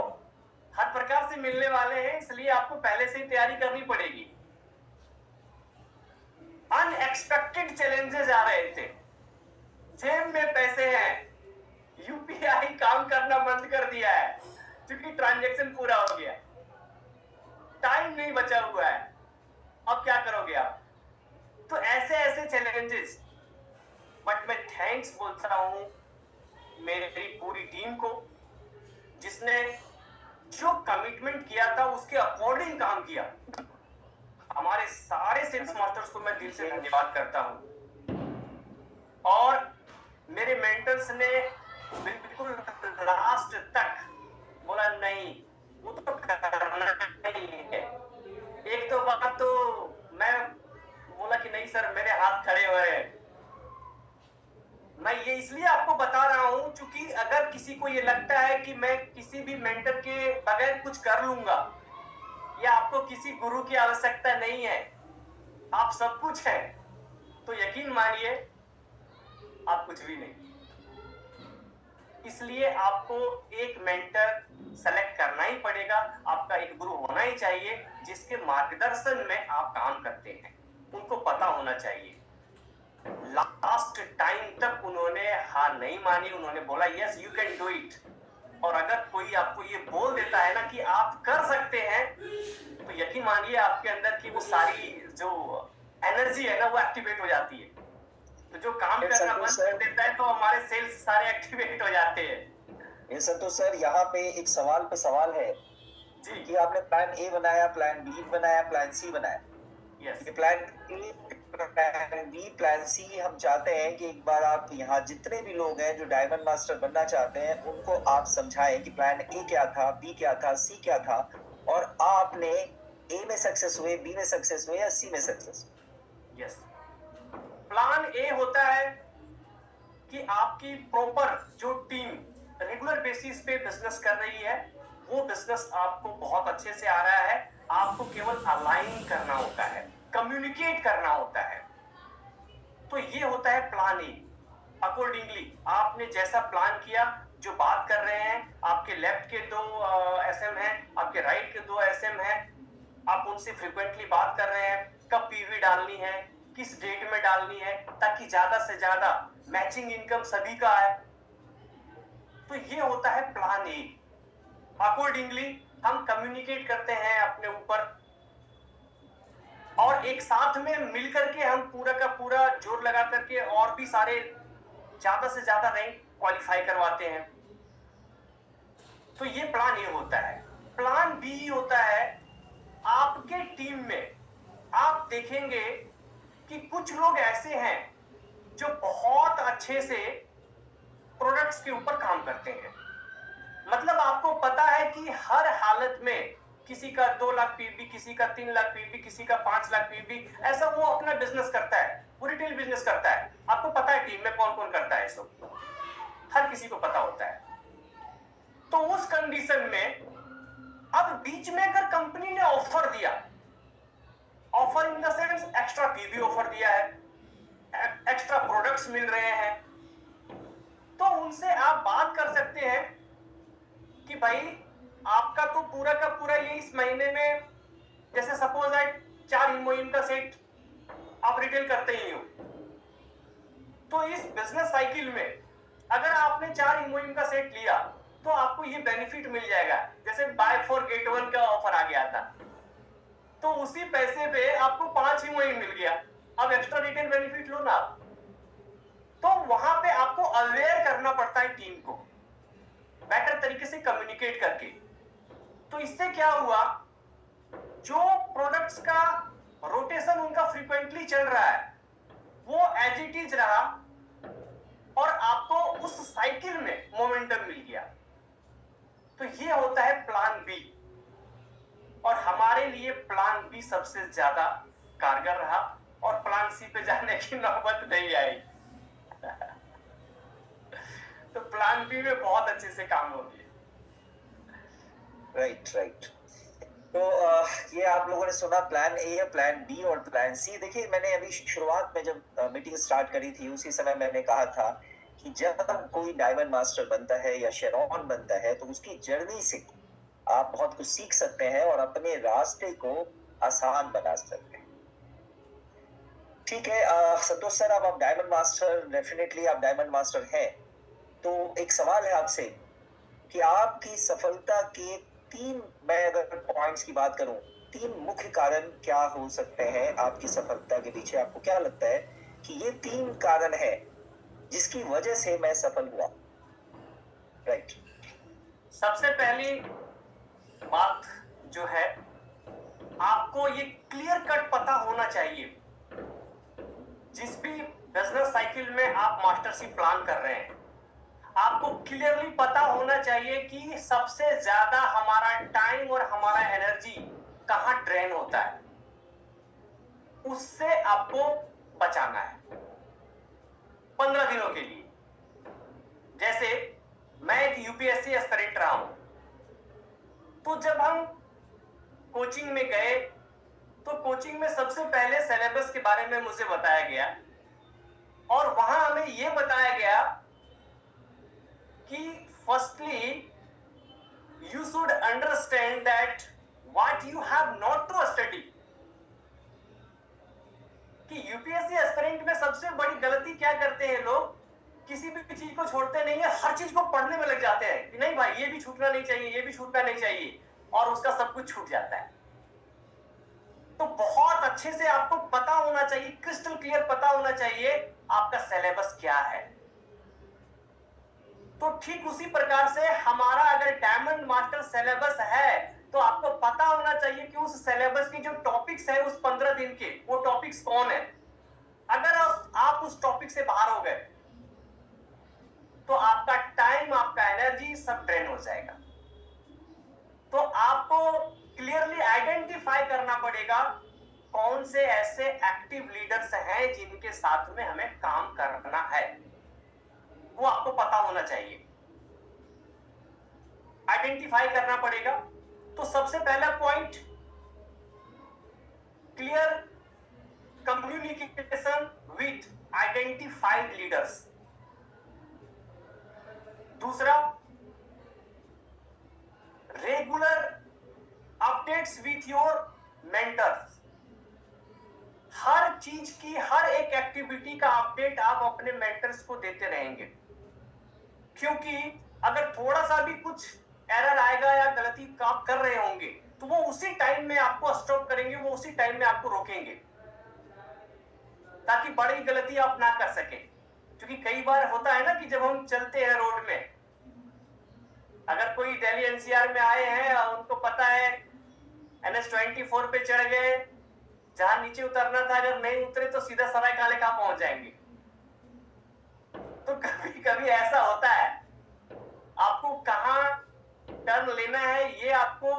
हर प्रकार से मिलने वाले हैं, इसलिए आपको पहले से ही तैयारी करनी पड़ेगी। अनएक्सपेक्टेड चैलेंजेस आ रहे थे, जेब में पैसे हैं, यूपीआई काम करना बंद कर दिया है क्योंकि ट्रांजैक्शन पूरा हो गया, टाइम नहीं बचा हुआ है, अब क्या करोगे आप? तो ऐसे ऐसे चैलेंजेस। बट मैं थैंक्स बोलता हूं मेरी पूरी टीम को, जिसने जो कमिटमेंट किया था उसके अकॉर्डिंग काम किया। हमारे सारे सेल्स मास्टर्स को मैं दिल से धन्यवाद करता हूं। और मेरे मेंटर्स ने बिल्कुल लास्ट तक बोला नहीं वो तो करना ही है। एक तो बात तो मैं बोला कि नहीं सर मेरे हाथ खड़े हुए हैं। मैं ये इसलिए आपको बता रहा हूं क्योंकि अगर किसी को ये लगता है कि मैं किसी भी मेंटर के बगैर कुछ कर लूंगा या आपको किसी गुरु की आवश्यकता नहीं है, आप सब कुछ है, तो यकीन मानिए आप कुछ भी नहीं। इसलिए आपको एक मेंटर सेलेक्ट करना ही पड़ेगा, आपका एक गुरु होना ही चाहिए जिसके मार्गदर्शन में आप काम करते हैं। उनको पता होना चाहिए। लास्ट टाइम तक उन्होंने हार नहीं मानी, उन्होंने बोला yes you can do it. और अगर कोई आपको ये बोल देता है ना कि आप कर सकते हैं, तो यकीन मानिए आपके अंदर की वो सारी जो एनर्जी है ना वो एक्टिवेट हो जाती है। तो जो काम करना बंद कर देता है तो हमारे सेल्स सारे एक्टिवेट हो जाते हैं। ये सब तो सर यहाँ पे एक सवाल पे सवाल है जी कि आपने प्लान ए बनाया, प्लान बी बनाया, प्लान सी बनाया। Yes plan A, plan B, plan C हम चाहते हैं कि एक बार आप यहाँ जितने भी लोग हैं जो डायमंड मास्टर बनना चाहते हैं उनको आप समझाएं कि प्लान ए क्या था, बी क्या था, सी क्या था, और आपने ए में सक्सेस हुए, बी में सक्सेस हुए या सी में सक्सेस हुए। यस प्लान ए होता है कि आपकी प्रॉपर जो टीम रेगुलर बेसिस पे बिजनेस कर रही है, वो बिजनेस आपको बहुत अच्छे से आ रहा है। आपको केवल अलाइन करना होता है, कम्युनिकेट करना होता है। तो ये होता है प्लान ए। अकॉर्डिंगली आपने जैसा प्लान किया, जो बात कर रहे हैं, आपके लेफ्ट के 2 एसएम हैं, आपके राइट के 2 एसएम हैं, आप उनसे फ्रिक्वेंटली बात कर रहे हैं, कब पीवी डालनी है, किस डेट में डालनी है, ताकि ज्यादा से ज्यादा मैचिंग इनकम सभी का आए। तो ये होता है प्लान ए। अकॉर्डिंगली हम कम्युनिकेट करते हैं अपने ऊपर, और एक साथ में मिलकर के हम पूरा का पूरा जोर लगा करके और भी सारे ज्यादा से ज्यादा रैंक क्वालिफाई करवाते हैं। तो ये प्लान ए होता है। प्लान बी होता है आपके टीम में आप देखेंगे कि कुछ लोग ऐसे हैं जो बहुत अच्छे से प्रोडक्ट्स के ऊपर काम करते हैं। मतलब आपको पता है कि हर हालत में किसी का 2 लाख पीवी, किसी का 3 लाख पीवी, किसी का 5 लाख पीवी, ऐसा वो अपना बिजनेस करता है, वो रिटेल बिजनेस करता है। आपको पता है टीम में कौन कौन करता है, सब हर किसी को पता होता है। तो उस कंडीशन में अब बीच में अगर कंपनी ने ऑफर दिया, offer in the sense extra PV offer दिया है, एक्स्ट्रा प्रोडक्ट्स मिल रहे हैं, तो उनसे आप बात कर सकते हैं कि भाई आपका तो पूरा का पूरा ये इस महीने में, जैसे सपोज है 4 हीमोइन का सेट आप रिटेल करते ही हो, तो इस बिजनेस साइकिल में अगर आपने 4 हीमोइन का सेट लिया तो आपको ये बेनिफिट मिल जाएगा। जैसे बाय 4 गेट 1 का ऑफर आ गया था, तो उसी पैसे पे आपको 5 हीमोइन मिल गया, अब एक्स्ट्रा रिटेल बेनिफिट लो ना। तो वहां पे आपको अवेयर करना पड़ता है टीम को, बेटर तरीके से कम्युनिकेट करके। तो इससे क्या हुआ, जो प्रोडक्ट्स का रोटेशन उनका फ्रीक्वेंटली चल रहा है वो एज इट इज रहा और आपको उस साइकिल में मोमेंटम मिल गया। तो ये होता है प्लान बी, और हमारे लिए प्लान बी सबसे ज्यादा कारगर रहा और प्लान सी पे जाने की नौबत नहीं आई। तो प्लान बी में बहुत अच्छे से काम होगी। राइट। तो ये आप लोगों ने सुना प्लान ए है, प्लान बी और प्लान सी। देखिए, मैंने अभी शुरुआत में जब मीटिंग स्टार्ट करी थी उसी समय मैंने कहा था कि जब कोई डायमंड मास्टर बनता है या शेरॉन बनता है तो उसकी जर्नी से आप बहुत कुछ सीख सकते हैं और अपने रास्ते को आसान बना सकते हैं। ठीक है संतोष सर, अब आप डायमंड मास्टर, डेफिनेटली आप डायमंड मास्टर हैं, तो एक सवाल है आपसे कि आपकी सफलता के 3, मैं अगर पॉइंट्स की बात करूं, 3 मुख्य कारण क्या हो सकते हैं आपकी सफलता के पीछे? आपको क्या लगता है कि ये 3 कारण है जिसकी वजह से मैं सफल हुआ? राइट। सबसे पहली बात जो है, आपको ये क्लियर कट पता होना चाहिए, जिस भी बिजनेस साइकिल में आप मास्टरशिप प्लान कर रहे हैं, आपको क्लियरली पता होना चाहिए कि सबसे ज्यादा हमारा टाइम और हमारा एनर्जी कहां ड्रेन होता है, उससे आपको बचाना है 15 दिनों के लिए। जैसे मैं एक यूपीएससी एस्पिरेंट रहा हूं, तो जब हम कोचिंग में गए तो कोचिंग में सबसे पहले सिलेबस के बारे में मुझे बताया गया और वहां हमें यह बताया गया कि firstly you should understand that what you have not to study. कि यूपीएससी एस्पिरेंट में सबसे बड़ी गलती क्या करते हैं लोग, किसी भी चीज को छोड़ते नहीं है, हर चीज को पढ़ने में लग जाते हैं कि नहीं भाई ये भी छूटना नहीं चाहिए, ये भी छूटना नहीं चाहिए, और उसका सब कुछ छूट जाता है। तो बहुत अच्छे से आपको पता होना चाहिए, क्रिस्टल क्लियर पता होना चाहिए आपका सिलेबस क्या है। तो ठीक उसी प्रकार से हमारा अगर डायमंड मास्टर सिलेबस है तो आपको पता होना चाहिए कि उस सिलेबस की जो टॉपिक्स है उस 15 दिन के, वो टॉपिक्स कौन है। अगर आप उस टॉपिक से बाहर हो गए तो आपका टाइम, आपका एनर्जी सब ड्रेन हो जाएगा। तो आपको क्लियरली आइडेंटिफाई करना पड़ेगा कौन से ऐसे एक्टिव लीडर्स हैं जिनके साथ में हमें काम करना है, वो आपको पता होना चाहिए, आइडेंटिफाई करना पड़ेगा। तो सबसे पहला point, clear communication with identified leaders. दूसरा, regular updates with your mentors. हर चीज की, हर एक एक्टिविटी का अपडेट आप अपने मेंटर्स को देते रहेंगे, क्योंकि अगर थोड़ा सा भी कुछ एरर आएगा या गलती आप कर रहे होंगे तो वो उसी टाइम में आपको स्टॉप करेंगे, वो उसी टाइम में आपको रोकेंगे, ताकि बड़ी गलती आप ना कर सके। क्योंकि कई बार होता है ना कि जब हम चलते हैं रोड में, अगर कोई दिल्ली एनसीआर में आए हैं और उनको पता है NH-24 पे चढ़ गए, जहां नीचे उतरना था, अगर नहीं उतरे तो सीधा सराय काले खां पहुंच जाएंगे। तो कभी कभी ऐसा होता है, आपको कहां टर्न लेना है ये आपको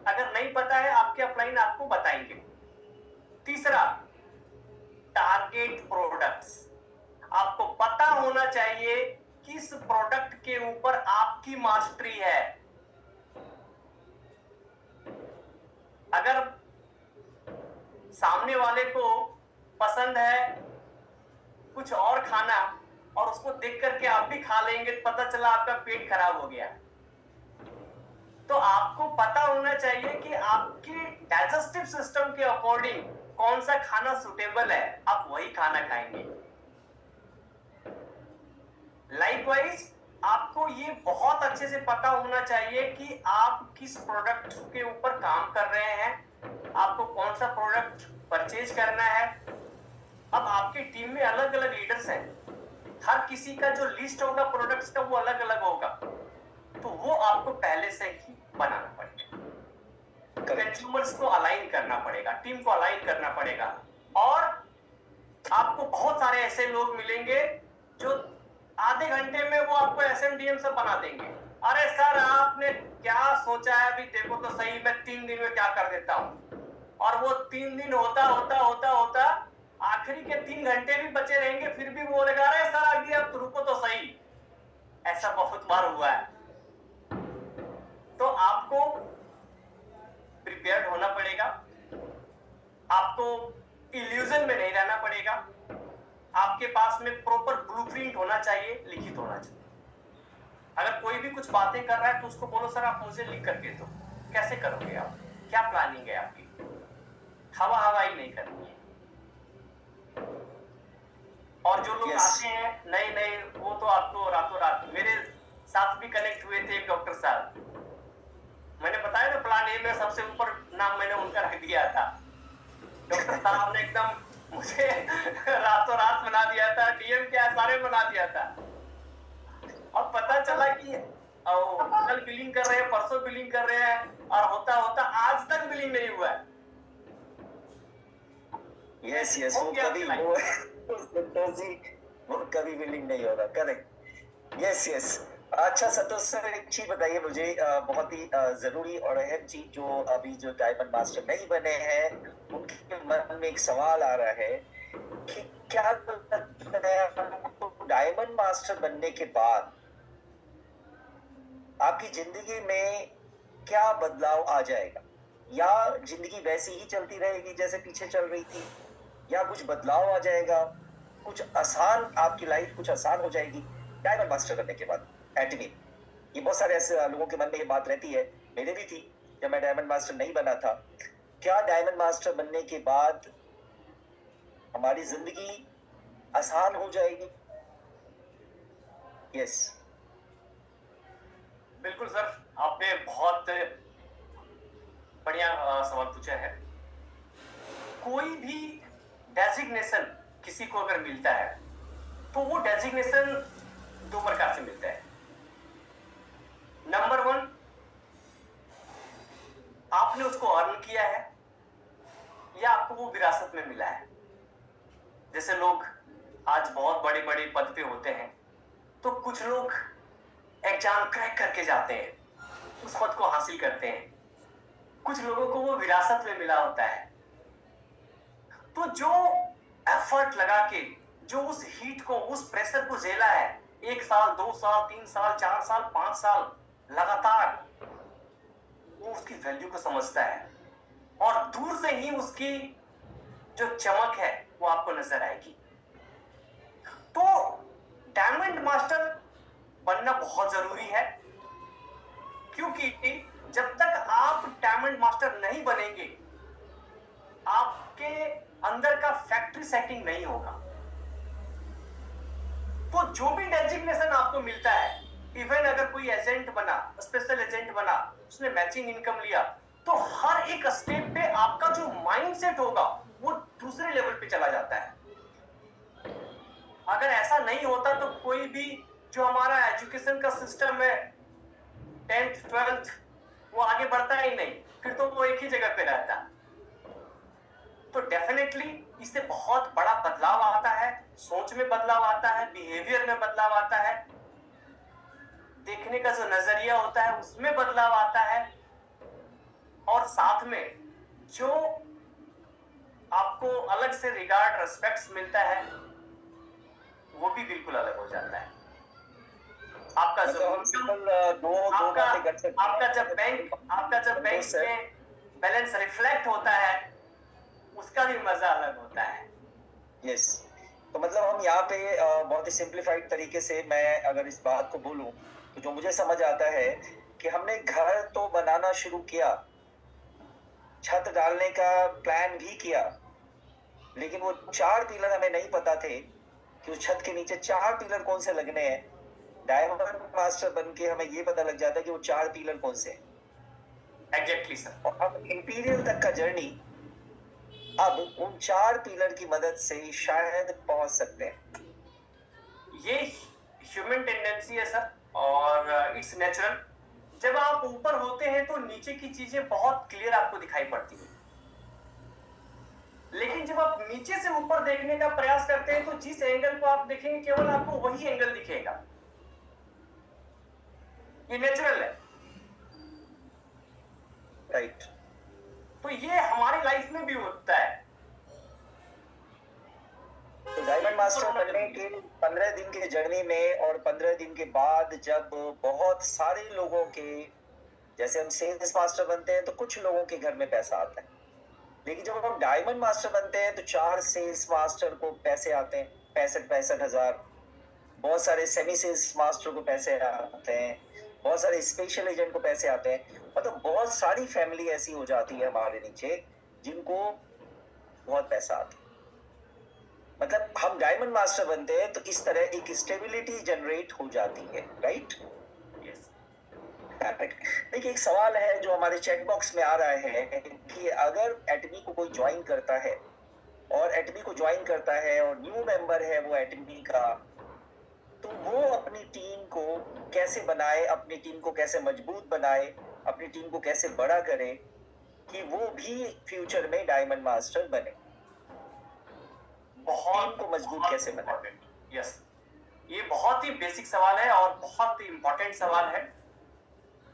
अगर नहीं पता है, आपके अपलाइन आपको बताएंगे। तीसरा, टारगेट प्रोडक्ट्स। आपको पता होना चाहिए किस प्रोडक्ट के ऊपर आपकी मास्टरी है। अगर सामने वाले को पसंद है कुछ और खाना और उसको देख करके आप भी खा लेंगे, तो पता चला आपका पेट खराब हो गया। तो आपको पता होना चाहिए कि आपके डाइजेस्टिव सिस्टम के अकॉर्डिंग कौन सा खाना सुटेबल है, आप वही खाना खाएंगे। लाइकवाइज आपको ये बहुत अच्छे से पता होना चाहिए कि आप किस प्रोडक्ट के ऊपर काम कर रहे हैं, आपको कौन सा प्रोडक्ट परचेज करना है। अब आपकी टीम में अलग अलग लीडर्स हैं, हर किसी का जो लिस्ट होगा प्रोडक्ट्स का वो अलग अलग होगा, तो वो आपको पहले से ही बनाना पड़ेगा। कंज्यूमर्स को अलाइन करना पड़ेगा, टीम को अलाइन करना पड़ेगा। और आपको बहुत सारे ऐसे लोग मिलेंगे जो आधे घंटे में वो आपको एसएमडीएम से बना देंगे। अरे सर आपने क्या सोचा है, अभी देखो तो सही, मैं 3 दिन में क्या कर देता हूं। और वो 3 दिन होता होता होता होता आखिरी के 3 घंटे भी बचे रहेंगे, फिर भी वो बोलेगा अरे सर अभी आप रुको तो सही। ऐसा बहुत बार हुआ है। तो आपको प्रिपेयर्ड होना पड़ेगा, आपको इल्यूजन में नहीं रहना पड़ेगा, आपके पास में प्रॉपर ब्लूप्रिंट होना चाहिए, लिखित होना चाहिए। अगर कोई भी कुछ बातें कर रहा है तो उसको बोलो सर आप मुझे लिख करके दो, कैसे करोगे आप, क्या प्लानिंग है आपकी, हवा हवाई नहीं करनी है। और जो लोग आते हैं नए नए, वो तो आपको रातों रात, मेरे साथ भी कनेक्ट हुए थे एक डॉक्टर साहब, मैंने बताया ना प्लान ए में सबसे ऊपर नाम मैंने उनका रख दिया था। डॉक्टर साहब ने एकदम मुझे रातों रात बना दिया था, डीएम क्या सारे बना दिया था। और पता चला कि कल बिलिंग कर रहे हैं, परसों बिलिंग कर रहे हैं, और होता होता आज तक बिलिंग नहीं हुआ है। यस यस, वो कभी बिलिंग नहीं होगा। करेक्ट। Yes yes. अच्छा संतोष सर, एक चीज बताइए मुझे, बहुत ही जरूरी और अहम चीज, जो अभी जो डायमंड मास्टर नहीं बने हैं उनके मन में एक सवाल आ रहा है कि क्या डायमंड मास्टर बनने के बाद आपकी जिंदगी में क्या बदलाव आ जाएगा, या जिंदगी वैसी ही चलती रहेगी जैसे पीछे चल रही थी, या कुछ बदलाव आ जाएगा, कुछ आसान, आपकी लाइफ कुछ आसान हो जाएगी डायमंड मास्टर बनने के बाद? एटमी, ये बहुत सारे ऐसे लोगों के मन में ये बात रहती है, मेरे भी थी जब मैं डायमंड मास्टर नहीं बना था। क्या डायमंड मास्टर बनने के बाद हमारी जिंदगी आसान हो जाएगी? यस बिल्कुल सर, आपने बहुत बढ़िया सवाल पूछा है। कोई भी डेजिग्नेशन किसी को अगर मिलता है तो वो डेजिग्नेशन 2 प्रकार से मिलता है। नंबर 1, आपने उसको अर्न किया है या आपको वो विरासत में मिला है। जैसे लोग आज बहुत बड़े बड़े पद पे होते हैं, तो कुछ लोग एग्जाम क्रैक करके जाते हैं, उस पद को हासिल करते हैं। कुछ लोगों को वो विरासत में मिला होता है। तो जो एफर्ट लगा के, जो उस हीट को, उस प्रेशर को झेला है, 1 साल 2 साल 3 साल 4 साल 5 साल लगातार, वो उसकी वैल्यू को समझता है, और दूर से ही उसकी जो चमक है वो आपको नजर आएगी। तो डायमंड मास्टर बनना बहुत जरूरी है, क्योंकि जब तक आप डायमंड मास्टर नहीं बनेंगे, आपके अंदर का फैक्ट्री सेटिंग नहीं होगा। तो जो भी डेजिग्नेशन आपको मिलता है, इवन अगर कोई एजेंट बना, स्पेशल एजेंट बना, उसने मैचिंग इनकम लिया, तो हर एक स्टेप पे आपका जो माइंडसेट होगा वो दूसरे लेवल पे चला जाता है। अगर ऐसा नहीं होता तो कोई भी जो हमारा एजुकेशन का सिस्टम है, 10th 12th, वो आगे बढ़ता ही नहीं, फिर तो वो एक ही जगह पे रहता। तो डेफिनेटली इससे बहुत बड़ा बदलाव आता है, सोच में बदलाव आता है, बिहेवियर में बदलाव आता है, देखने का जो नजरिया होता है उसमें बदलाव आता है, और साथ में जो आपको अलग से रिगार्ड, रेस्पेक्ट मिलता है, वो भी बिल्कुल अलग हो जाता है। आपका मतलब हम सिंपल दो बातें कर सकते हैं। आपका जब बैंक में बैलेंस रिफ्लेक्ट होता है उसका भी मजा अलग होता है। यस, तो मतलब हम यहाँ पे बहुत ही सिंप्लीफाइड तरीके से मैं अगर इस बात को बोलूं तो जो मुझे समझ आता है कि हमने घर तो बनाना शुरू किया, छत डालने का प्लान भी किया, लेकिन वो 4 पिलर हमें नहीं पता थे कि उस छत के नीचे 4 पिलर कौन से लगने हैं। डायमंड मास्टर बन के हमें ये पता लग जाता है कि वो 4 पिलर कौन से हैं। Exactly sir. और अब इंपीरियल तक का जर्नी अब उन 4 पिलर की मदद से शायद पहुंच सकते हैं। ये ह्यूमन टेंडेंसी है सर, और इट्स नेचुरल। जब आप ऊपर होते हैं तो नीचे की चीजें बहुत क्लियर आपको दिखाई पड़ती हैं, लेकिन जब आप नीचे से ऊपर देखने का प्रयास करते हैं तो जिस एंगल को आप देखेंगे केवल आपको वही एंगल दिखेगा। ये नेचुरल है, राइट। तो ये हमारी लाइफ में भी होता है। तो डायमंड मास्टर बनने के 15 दिन के जर्नी में और 15 दिन के बाद जब बहुत सारे लोगों के, जैसे हम सेल्स मास्टर बनते हैं तो कुछ लोगों के घर में पैसा आता है, लेकिन जब हम डायमंड मास्टर बनते हैं तो 4 सेल्स मास्टर को पैसे आते हैं 65 हजार, बहुत सारे सेमी सेल्स मास्टर को पैसे आते हैं, बहुत सारे स्पेशल एजेंट को पैसे आते हैं। मतलब बहुत सारी फैमिली ऐसी हो जाती है हमारे नीचे जिनको बहुत पैसा आता है। मतलब हम डायमंड मास्टर बनते हैं तो इस तरह एक स्टेबिलिटी जनरेट हो जाती है, राइट? देखिए, एक सवाल है जो हमारे चैट बॉक्स में आ रहा है कि अगर एटमी को कोई ज्वाइन करता है और एटमी को ज्वाइन करता है और न्यू मेंबर है वो एटमी का, तो वो अपनी टीम को कैसे बनाए, अपनी टीम को कैसे मजबूत बनाए, अपनी टीम को कैसे बड़ा करे कि वो भी फ्यूचर में डायमंड मास्टर बने, बहुत को मजबूत कैसे बनाए। यस, ये बहुत ही बेसिक सवाल है और बहुत ही इंपॉर्टेंट सवाल है।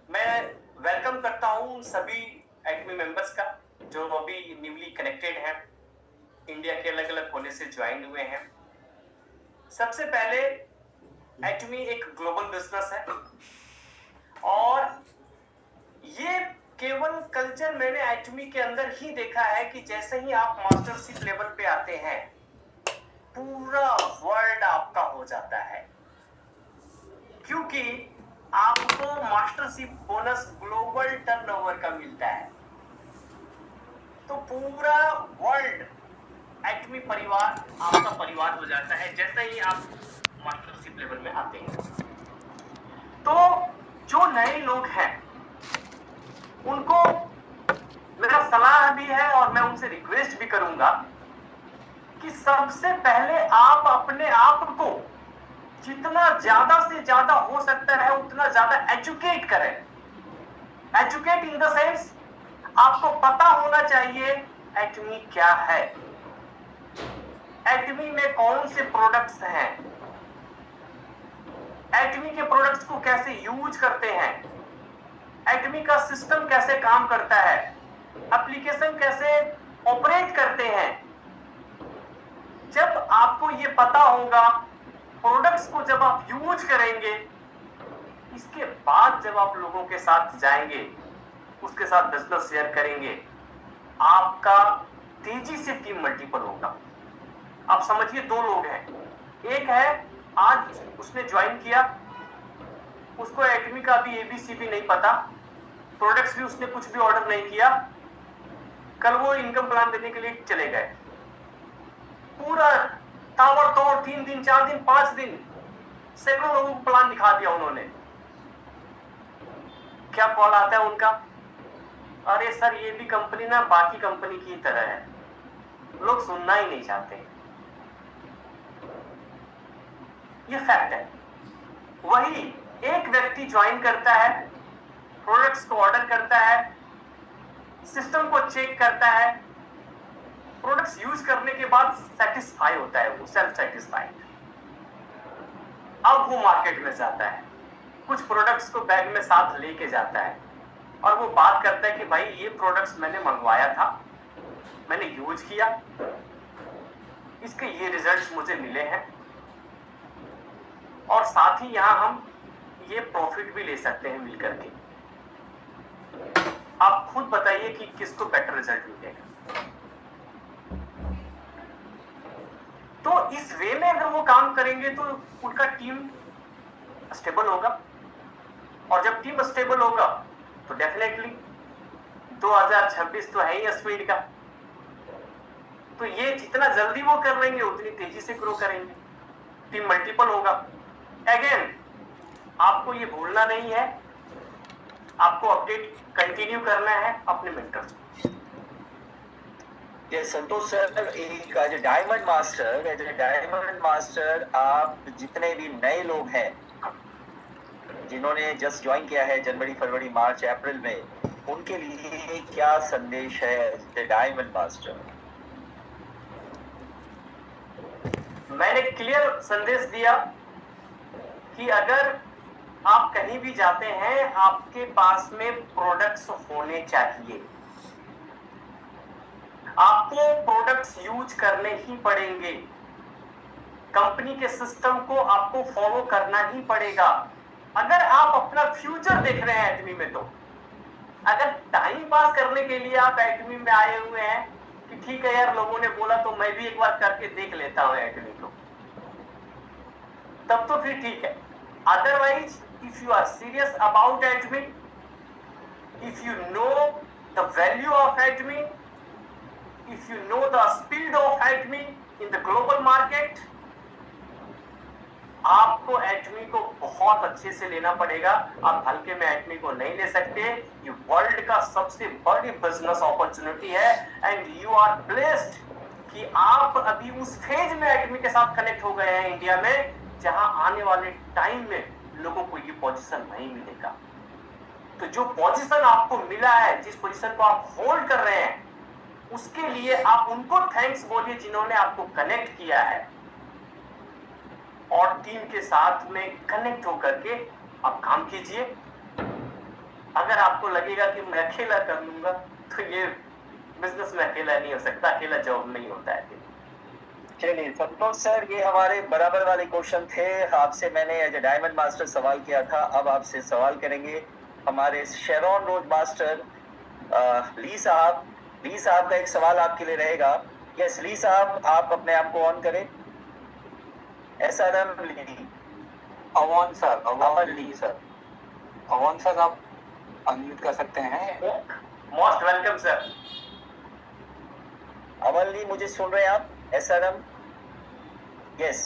मैं वेलकम करता हूं सभी एटमी मेंबर्स का जो अभी न्यूली कनेक्टेड हैं, इंडिया के अलग अलग कोने से ज्वाइन हुए हैं। सबसे पहले एटमी एक ग्लोबल बिजनेस है और ये केवल कल्चर मैंने एटमी के अंदर ही देखा है कि जैसे ही आप मास्टरशिप लेवल पे आते हैं पूरा वर्ल्ड आपका हो जाता है, क्योंकि आपको मास्टरशिप बोनस ग्लोबल टर्नओवर का मिलता है। तो पूरा वर्ल्ड एटमी परिवार आपका परिवार हो जाता है जैसे ही आप मास्टरशिप लेवल में आते हैं। तो जो नए लोग हैं उनको मेरा सलाह भी है और मैं उनसे रिक्वेस्ट भी करूंगा कि सबसे पहले आप अपने आप को जितना ज्यादा से ज्यादा हो सकता है उतना ज्यादा एजुकेट करें। एजुकेट इन द सेंस आपको पता होना चाहिए एटमी क्या है, एटमी में कौन से प्रोडक्ट्स हैं, एटमी के प्रोडक्ट्स को कैसे यूज करते हैं, एटमी का सिस्टम कैसे काम करता है, एप्लीकेशन कैसे ऑपरेट करते हैं। जब आपको ये पता होगा, प्रोडक्ट्स को जब आप यूज करेंगे, इसके बाद जब आप लोगों के साथ जाएंगे, उसके साथ बिजनेस शेयर करेंगे, आपका तेजी से टीम मल्टीपल होगा। आप समझिए 2 लोग हैं, एक है आज उसने ज्वाइन किया, उसको एटमी का भी एबीसी भी नहीं पता, प्रोडक्ट्स भी उसने कुछ भी ऑर्डर नहीं किया, कल वो इनकम प्लान देने के लिए चले गए, पूरा ताबड़तोड़ 3 दिन 4 दिन 5 दिन सैकड़ों लोगों को प्लान दिखा दिया उन्होंने। क्या कॉल आता है उनका, अरे सर ये भी कंपनी ना बाकी कंपनी की तरह है, लोग सुनना ही नहीं चाहते। ये फैक्ट है। वही एक व्यक्ति ज्वाइन करता है, प्रोडक्ट्स को ऑर्डर करता है, सिस्टम को चेक करता है, प्रोडक्ट्स यूज करने के बाद सेटिस्फाई होता है, वो सेल्फ सेटिस्फाइड। अब वो मार्केट में जाता है, कुछ प्रोडक्ट्स को बैग में साथ लेके जाता है और वो बात करता है कि भाई ये प्रोडक्ट्स मैंने मंगवाया था, मैंने यूज किया, इसके ये रिजल्ट्स मुझे मिले हैं। और साथ ही यहाँ हम ये प्रॉफिट भी ले सकते हैं मिलकर के। आप खुद बताइए कि किसको बेटर रिजल्ट मिलेगा। तो इस वे में अगर वो काम करेंगे तो उनका टीम स्टेबल होगा, और जब टीम स्टेबल होगा तो डेफिनेटली 2026 तो है ही स्पीड का, तो ये जितना जल्दी वो कर लेंगे उतनी तेजी से ग्रो करेंगे, टीम मल्टीपल होगा। अगेन आपको ये भूलना नहीं है, आपको अपडेट कंटिन्यू करना है अपने मेंटर से। संतोष सर, एक एज ए डायमंड मास्टर आप जितने भी नए लोग हैं जिन्होंने जस्ट ज्वाइन किया है जनवरी, फरवरी, मार्च, अप्रैल में, उनके लिए क्या संदेश है एज ए डायमंड मास्टर? मैंने क्लियर संदेश दिया कि अगर आप कहीं भी जाते हैं आपके पास में प्रोडक्ट्स होने चाहिए, आपको प्रोडक्ट्स यूज करने ही पड़ेंगे, कंपनी के सिस्टम को आपको फॉलो करना ही पड़ेगा। अगर आप अपना फ्यूचर देख रहे हैं एटमी में, तो अगर टाइम पास करने के लिए आप एटमी में आए हुए हैं कि ठीक है यार लोगों ने बोला तो मैं भी एक बार करके देख लेता हूं एटमी को, तब तो फिर ठीक है। Otherwise if you are serious about Atomy, if you know the value of Atomy, if you know the speed of ATMI in the global market, आपको ATMI को बहुत अच्छे से लेना पड़ेगा। आप हल्के में ATMI को नहीं ले सकते। ये वर्ल्ड का सबसे बड़ी बिजनेस अपॉर्चुनिटी है एंड यू आर ब्लेस्ड कि आप अभी उस फेज में ATMI के साथ कनेक्ट हो गए हैं इंडिया में, जहां आने वाले टाइम में लोगों को ये पोजीशन नहीं मिलेगा। तो जो पोजीशन आपको मिला है, जिस पोजीशन को आप होल्ड कर रहे हैं, उसके लिए आप उनको थैंक्स बोलिए जिन्होंने आपको कनेक्ट किया है, और टीम के साथ में कनेक्ट होकर के आप काम कीजिए। अगर आपको लगेगा कि मैं अकेला कर लूंगा, तो ये बिजनेस में अकेला नहीं हो सकता, अकेला जॉब नहीं होता है। चलिए संतोष सर, ये हमारे बराबर वाले क्वेश्चन थे। आपसे मैंने एज ए डायमंड मास्टर सवाल किया था, अब आपसे सवाल करेंगे हमारे शेरॉन रोज मास्टर ली साहब। ली साहब का एक सवाल आपके लिए रहेगा। यस ली साहब, आप अपने आप को ऑन करें। SRM ली, अवन सर, अवन ली सर, अवन सर आप अनम्यूट कर सकते हैं। Most welcome sir. अवन ली, मुझे सुन रहे हैं आप? SRM yes.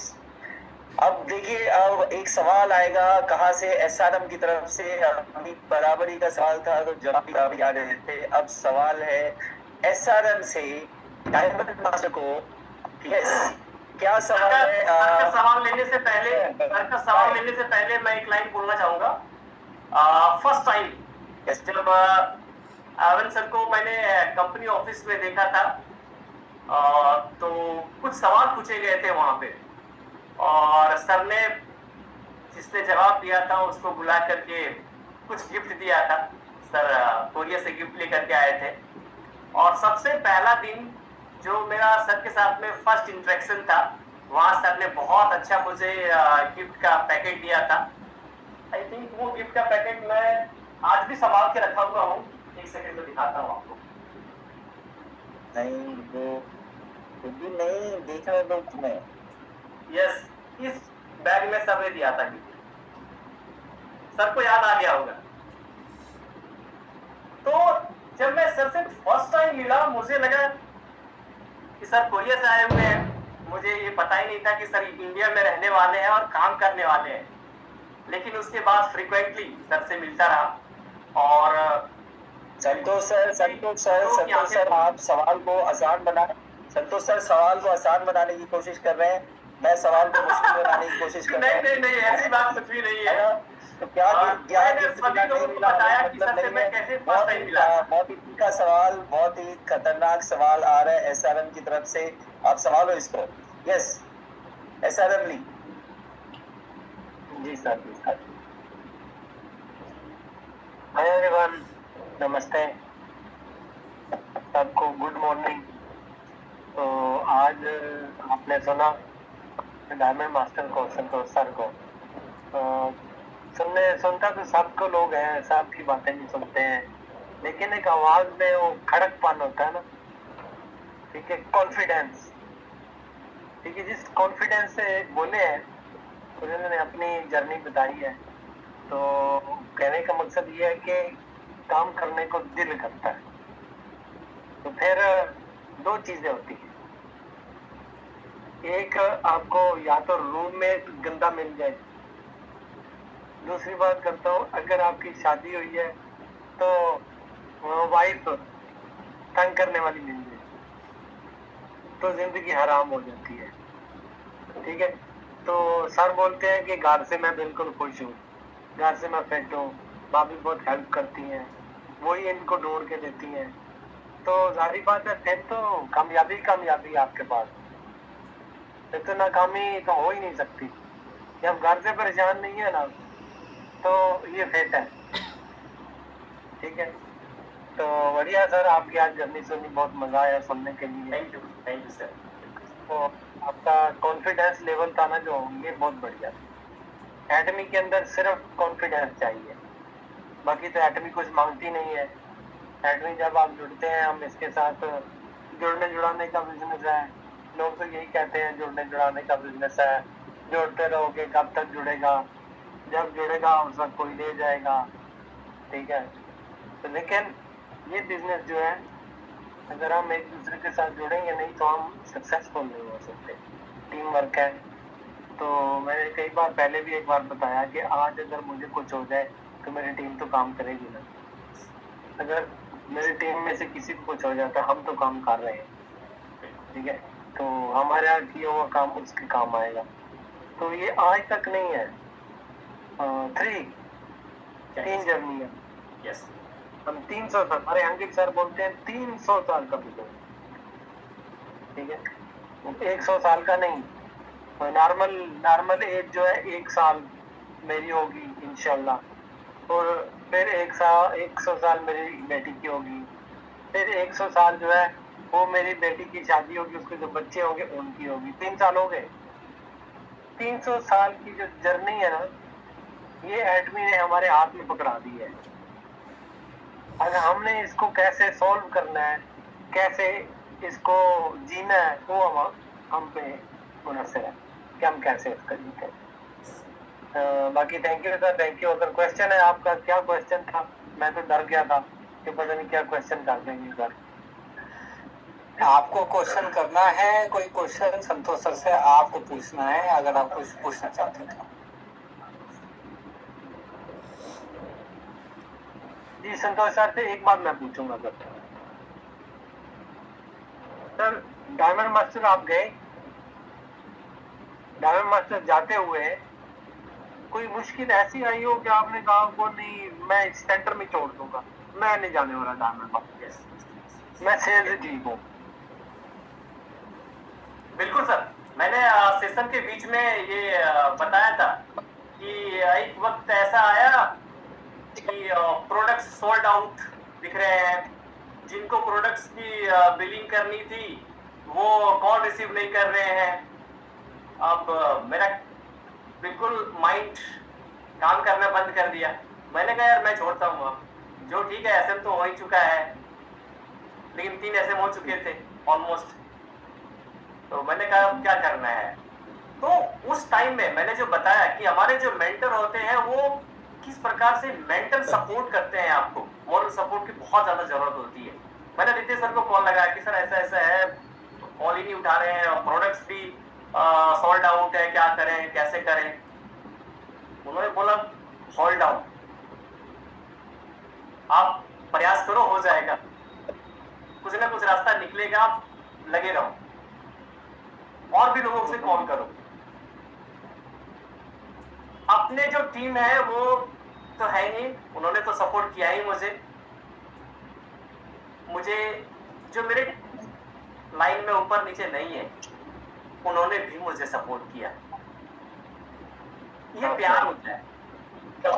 अब देखिए, अब एक सवाल आएगा कहाँ से? SRM की तरफ से। अभी बराबरी का सवाल था तो जवाब याद रहे थे। अब सवाल है SRM से डायमंड मास्टर को। यस, क्या सवाल है? सर का सवाल लेने से पहले मैं एक लाइन बोलना चाहूंगा। फर्स्ट टाइम जब अवन सर को मैंने कंपनी ऑफिस में देखा था, तो कुछ सवाल पूछे गए थे वहां पे, और सर ने जिसने जवाब दिया था उसको बुला करके कुछ गिफ्ट दिया था। सर कोरिया से गिफ्ट लेकर के आए थे, और सबसे पहला दिन जो मेरा सर के साथ में फर्स्ट इंटरेक्शन था, वहां सर ने बहुत अच्छा मुझे गिफ्ट का पैकेट दिया था। आई थिंक वो गिफ्ट का पैकेट मैं आज भी संभाल के रखा हुआ हूँ। एक सेकंड में दिखाता हूँ आपको। नहीं, वो खुद भी नहीं देख रहे तो तुम्हें। यस, इस बैग में सर ने दिया था गिफ्ट। सर को याद आ गया होगा। तो जब मैं सर से फर्स्ट टाइम मिला, मुझे लगा कि सर कोरिया से आए हुए हैं। मुझे ये पता ही नहीं था कि सर इंडिया में रहने वाले हैं और काम करने वाले हैं। लेकिन उसके बाद फ्रीक्वेंटली सर से मिलता रहा। और संतोष सर आप सवाल को आसान बनाने की कोशिश कर रहे हैं। मैं सवाल को मुश्किल बनाने की कोशिश कर रहा हूं। नहीं, ऐसी बात कुछ भी नहीं है। तो क्या सभी लोगों को बताया कि सर से मैं कैसे फर्स्ट टाइम मिला। बहुत ही तीखा सवाल, बहुत ही खतरनाक सवाल आ रहा है SRM की तरफ से। आप संभालो इसको। यस SRM ली। जी सर, हाय एवरीवन, नमस्ते सबको, गुड मॉर्निंग। तो आज आपने सुना डायमंड मास्टर को, संतोष सर को। सुनता तो सबको लोग हैं, सबकी बातें नहीं सुनते हैं, लेकिन एक आवाज में वो खड़कपन होता है ना, ठीक है, कॉन्फिडेंस, ठीक है, जिस कॉन्फिडेंस से बोले हैं, उन्होंने अपनी जर्नी बताई है, तो कहने का मकसद ये है कि काम करने को दिल करता है। तो फिर दो चीजें होती हैं, एक आपको या तो रूम में गंदा मिल जाए, दूसरी बात करता हूँ अगर आपकी शादी हुई है तो वाइफ तंग करने वाली मिल जाए तो जिंदगी हराम हो जाती है, ठीक है। तो सर बोलते हैं कि घर से मैं बिल्कुल खुश हूँ, घर से मैं फिट हूँ, भाभी बहुत हेल्प करती हैं, वही इनको ढूंढ के देती हैं, तो जाहिर बात है फिर तो कामयाबी कामयाबी आपके पास, फिर तो नाकामी तो हो ही नहीं सकती। जब घर से परेशान नहीं है ना तो ये फिट है, ठीक है। तो बढ़िया सर, आपकी आज जर्नी सुनी, बहुत मजा आया सुनने के लिए। Thank you sir. तो आपका कॉन्फिडेंस लेवल था ना जो, ये बहुत बढ़िया था। एटमी के अंदर सिर्फ कॉन्फिडेंस चाहिए, बाकी तो एटमी कुछ मांगती नहीं है। एटमी जब आप जुड़ते हैं, हम इसके साथ जुड़ने जुड़ाने का बिजनेस है, लोग तो यही कहते हैं जुड़ने जुड़ाने का बिजनेस है, जोड़ते रहोगे कब तक जुड़ेगा, जब जुड़ेगा उस वक्त कोई ले जाएगा, ठीक है। तो लेकिन ये बिजनेस जो है, अगर हम एक दूसरे के साथ जुड़ेंगे नहीं तो हम सक्सेसफुल नहीं हो सकते। टीम वर्क है। तो मैंने कई बार पहले भी एक बार बताया कि आज अगर मुझे कुछ हो जाए तो मेरी टीम तो काम करेगी ना, अगर मेरी टीम में से किसी को कुछ हो जाता है, हम तो काम कर रहे हैं, ठीक है, तो हमारे यहाँ किया हुआ काम उसके काम आएगा। तो ये आज तक नहीं है, 3 जर्नी है। यस, हम 300 साल, हमारे अंकित सर बोलते हैं 300 साल का बिजनेस, ठीक है, 100 साल का नहीं। नॉर्मल एज जो है 1 साल मेरी होगी इंशाल्लाह, और फिर 100 साल मेरी बेटी की होगी, फिर 100 साल जो है वो मेरी बेटी की शादी होगी, उसके जो बच्चे होंगे उनकी होगी, 3 साल हो गए। 300 साल की जो जर्नी है ना, ये एटमी ने हमारे हाथ में पकड़ा दी है। अगर हमने इसको कैसे सॉल्व करना है, कैसे इसको जीना है, वो हम पे मुनसर है कि हम कैसे इसका जीते। बाकी thank you sir, thank you. अगर क्वेश्चन है आपका, क्या क्वेश्चन था? मैं तो डर गया था कि पता नहीं क्या क्वेश्चन कर देंगे सर। आपको क्वेश्चन करना है, कोई क्वेश्चन संतोष सर से आपको पूछना है, अगर आप कुछ पूछना चाहते हैं। जी संतोष सर से एक बात मैं पूछूंगा सर, डायमंड मास्टर आप गए, डायमंड मास्टर जाते हुए कोई मुश्किल ऐसी आई हो कि आपने कहा को नहीं मैं इस सेंटर में छोड़ दूंगा, मैं नहीं जाने वाला डायमंड मास्टर, मैं सेल्स ठीक हूँ? बिल्कुल सर, मैंने सेशन के बीच में ये बताया था कि एक वक्त ऐसा आया कि प्रोडक्ट्स सोल्ड आउट दिख रहे हैं, जिनको प्रोडक्ट्स की बिलिंग करनी थी वो कॉल रिसीव नहीं कर रहे हैं। अब मेरा बिल्कुल माइंड काम करना बंद कर दिया। मैंने कहा यार मैं छोड़ता हूँ, अब जो ठीक है, एसएम तो हो ही चुका है, लेकिन 3 एसएम हो चुके थे ऑलमोस्ट, तो मैंने कहा अब क्या करना है। तो उस टाइम में मैंने जो बताया कि हमारे जो मेंटर होते हैं वो किस प्रकार से मेंटल सपोर्ट करते हैं, आपको मॉरल सपोर्ट की बहुत ज्यादा जरूरत होती है। मैंने रितेश सर को कॉल लगाया कि सर ऐसा ऐसा है, कॉल ही नहीं उठा रहे हैं, और प्रोडक्ट्स भी सोल्ड आउट है, क्या करें कैसे करें। उन्होंने बोला होल्ड डाउन, आप प्रयास करो, हो जाएगा, कुछ ना कुछ रास्ता निकलेगा, आप लगे रहो, और भी लोगों से कॉल करो। अपने जो टीम है वो तो है ही, उन्होंने तो सपोर्ट किया ही मुझे जो मेरे लाइन में ऊपर नीचे नहीं है उन्होंने भी मुझे सपोर्ट किया। ये प्यार होता है।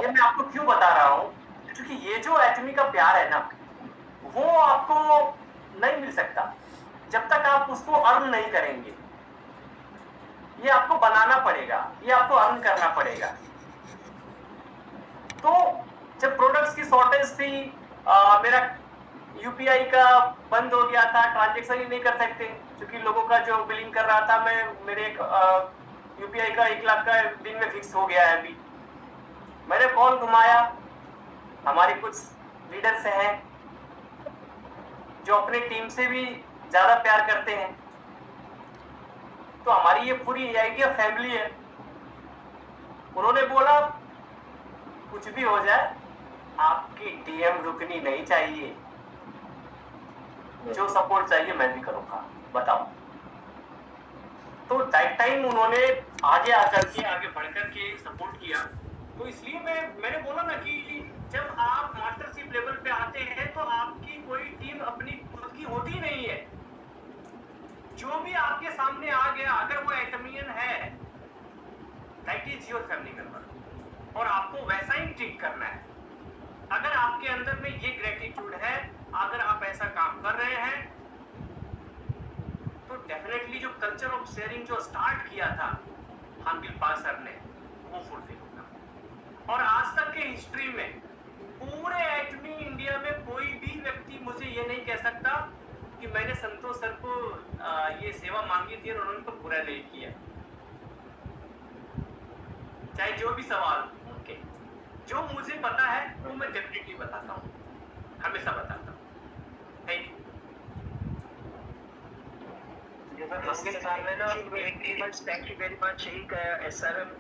ये मैं आपको क्यों बता रहा हूं, क्योंकि ये जो एटमी का प्यार है ना, वो आपको नहीं मिल सकता जब तक आप उसको अर्न नहीं करेंगे। ये आपको बनाना पड़ेगा, ये आपको अर्न करना पड़ेगा। तो जब प्रोडक्ट्स की शॉर्टेज थी, मेरा यूपीआई का बंद हो गया था, ट्रांजेक्शन ही नहीं कर सकते क्योंकि लोगों का जो बिलिंग कर रहा था, मैं मेरे यूपीआई का 1 लाख का दिन में फिक्स हो गया है अभी। मैंने कॉल घुमाया, हमारे कुछ लीडर्स हैं जो अपने टीम से भी ज्यादा प्यार करते हैं, तो हमारी ये पूरी एआईटी फैमिली है। उन्होंने बोला कुछ भी हो जाए आपकी डीएम रुकनी नहीं चाहिए, जो सपोर्ट चाहिए मैं भी करूंगा, बताओ। तो दैट टाइम उन्होंने आगे आकर के आगे बढ़कर के सपोर्ट किया। तो इसलिए मैंने बोला ना कि जब आप मास्टरशिप लेवल पे आते हैं तो आपकी कोई टीम अपनी खुद की होती नहीं है। जो भी आपके सामने आ गया, अगर वो एटमियन है, that is your family member, और आपको वैसा ही ट्रीट करना है। अगर आपके अंदर में ये ग्रेटिट्यूड है, अगर आप ऐसा काम कर रहे हैं, तो डेफिनेटली जो कल्चर ऑफ शेयरिंग जो स्टार्ट किया था हम दिलपाल सर ने, वो फुलफिल होगा। और आज तक के हिस्ट्री में पूरे एटमी इंडिया में कोई भी व्यक्ति मुझे ये नहीं कह सकता कि मैंने संतोष सर को ये सेवा मांगी थी और उन्होंने तो पूरा नहीं किया, चाहे जो भी सवाल उनके। जो मुझे पता है वो मैं डेफिनेटली बताता हूँ, हमेशा बताता हूँ। Thank you. Thank you very much, SRM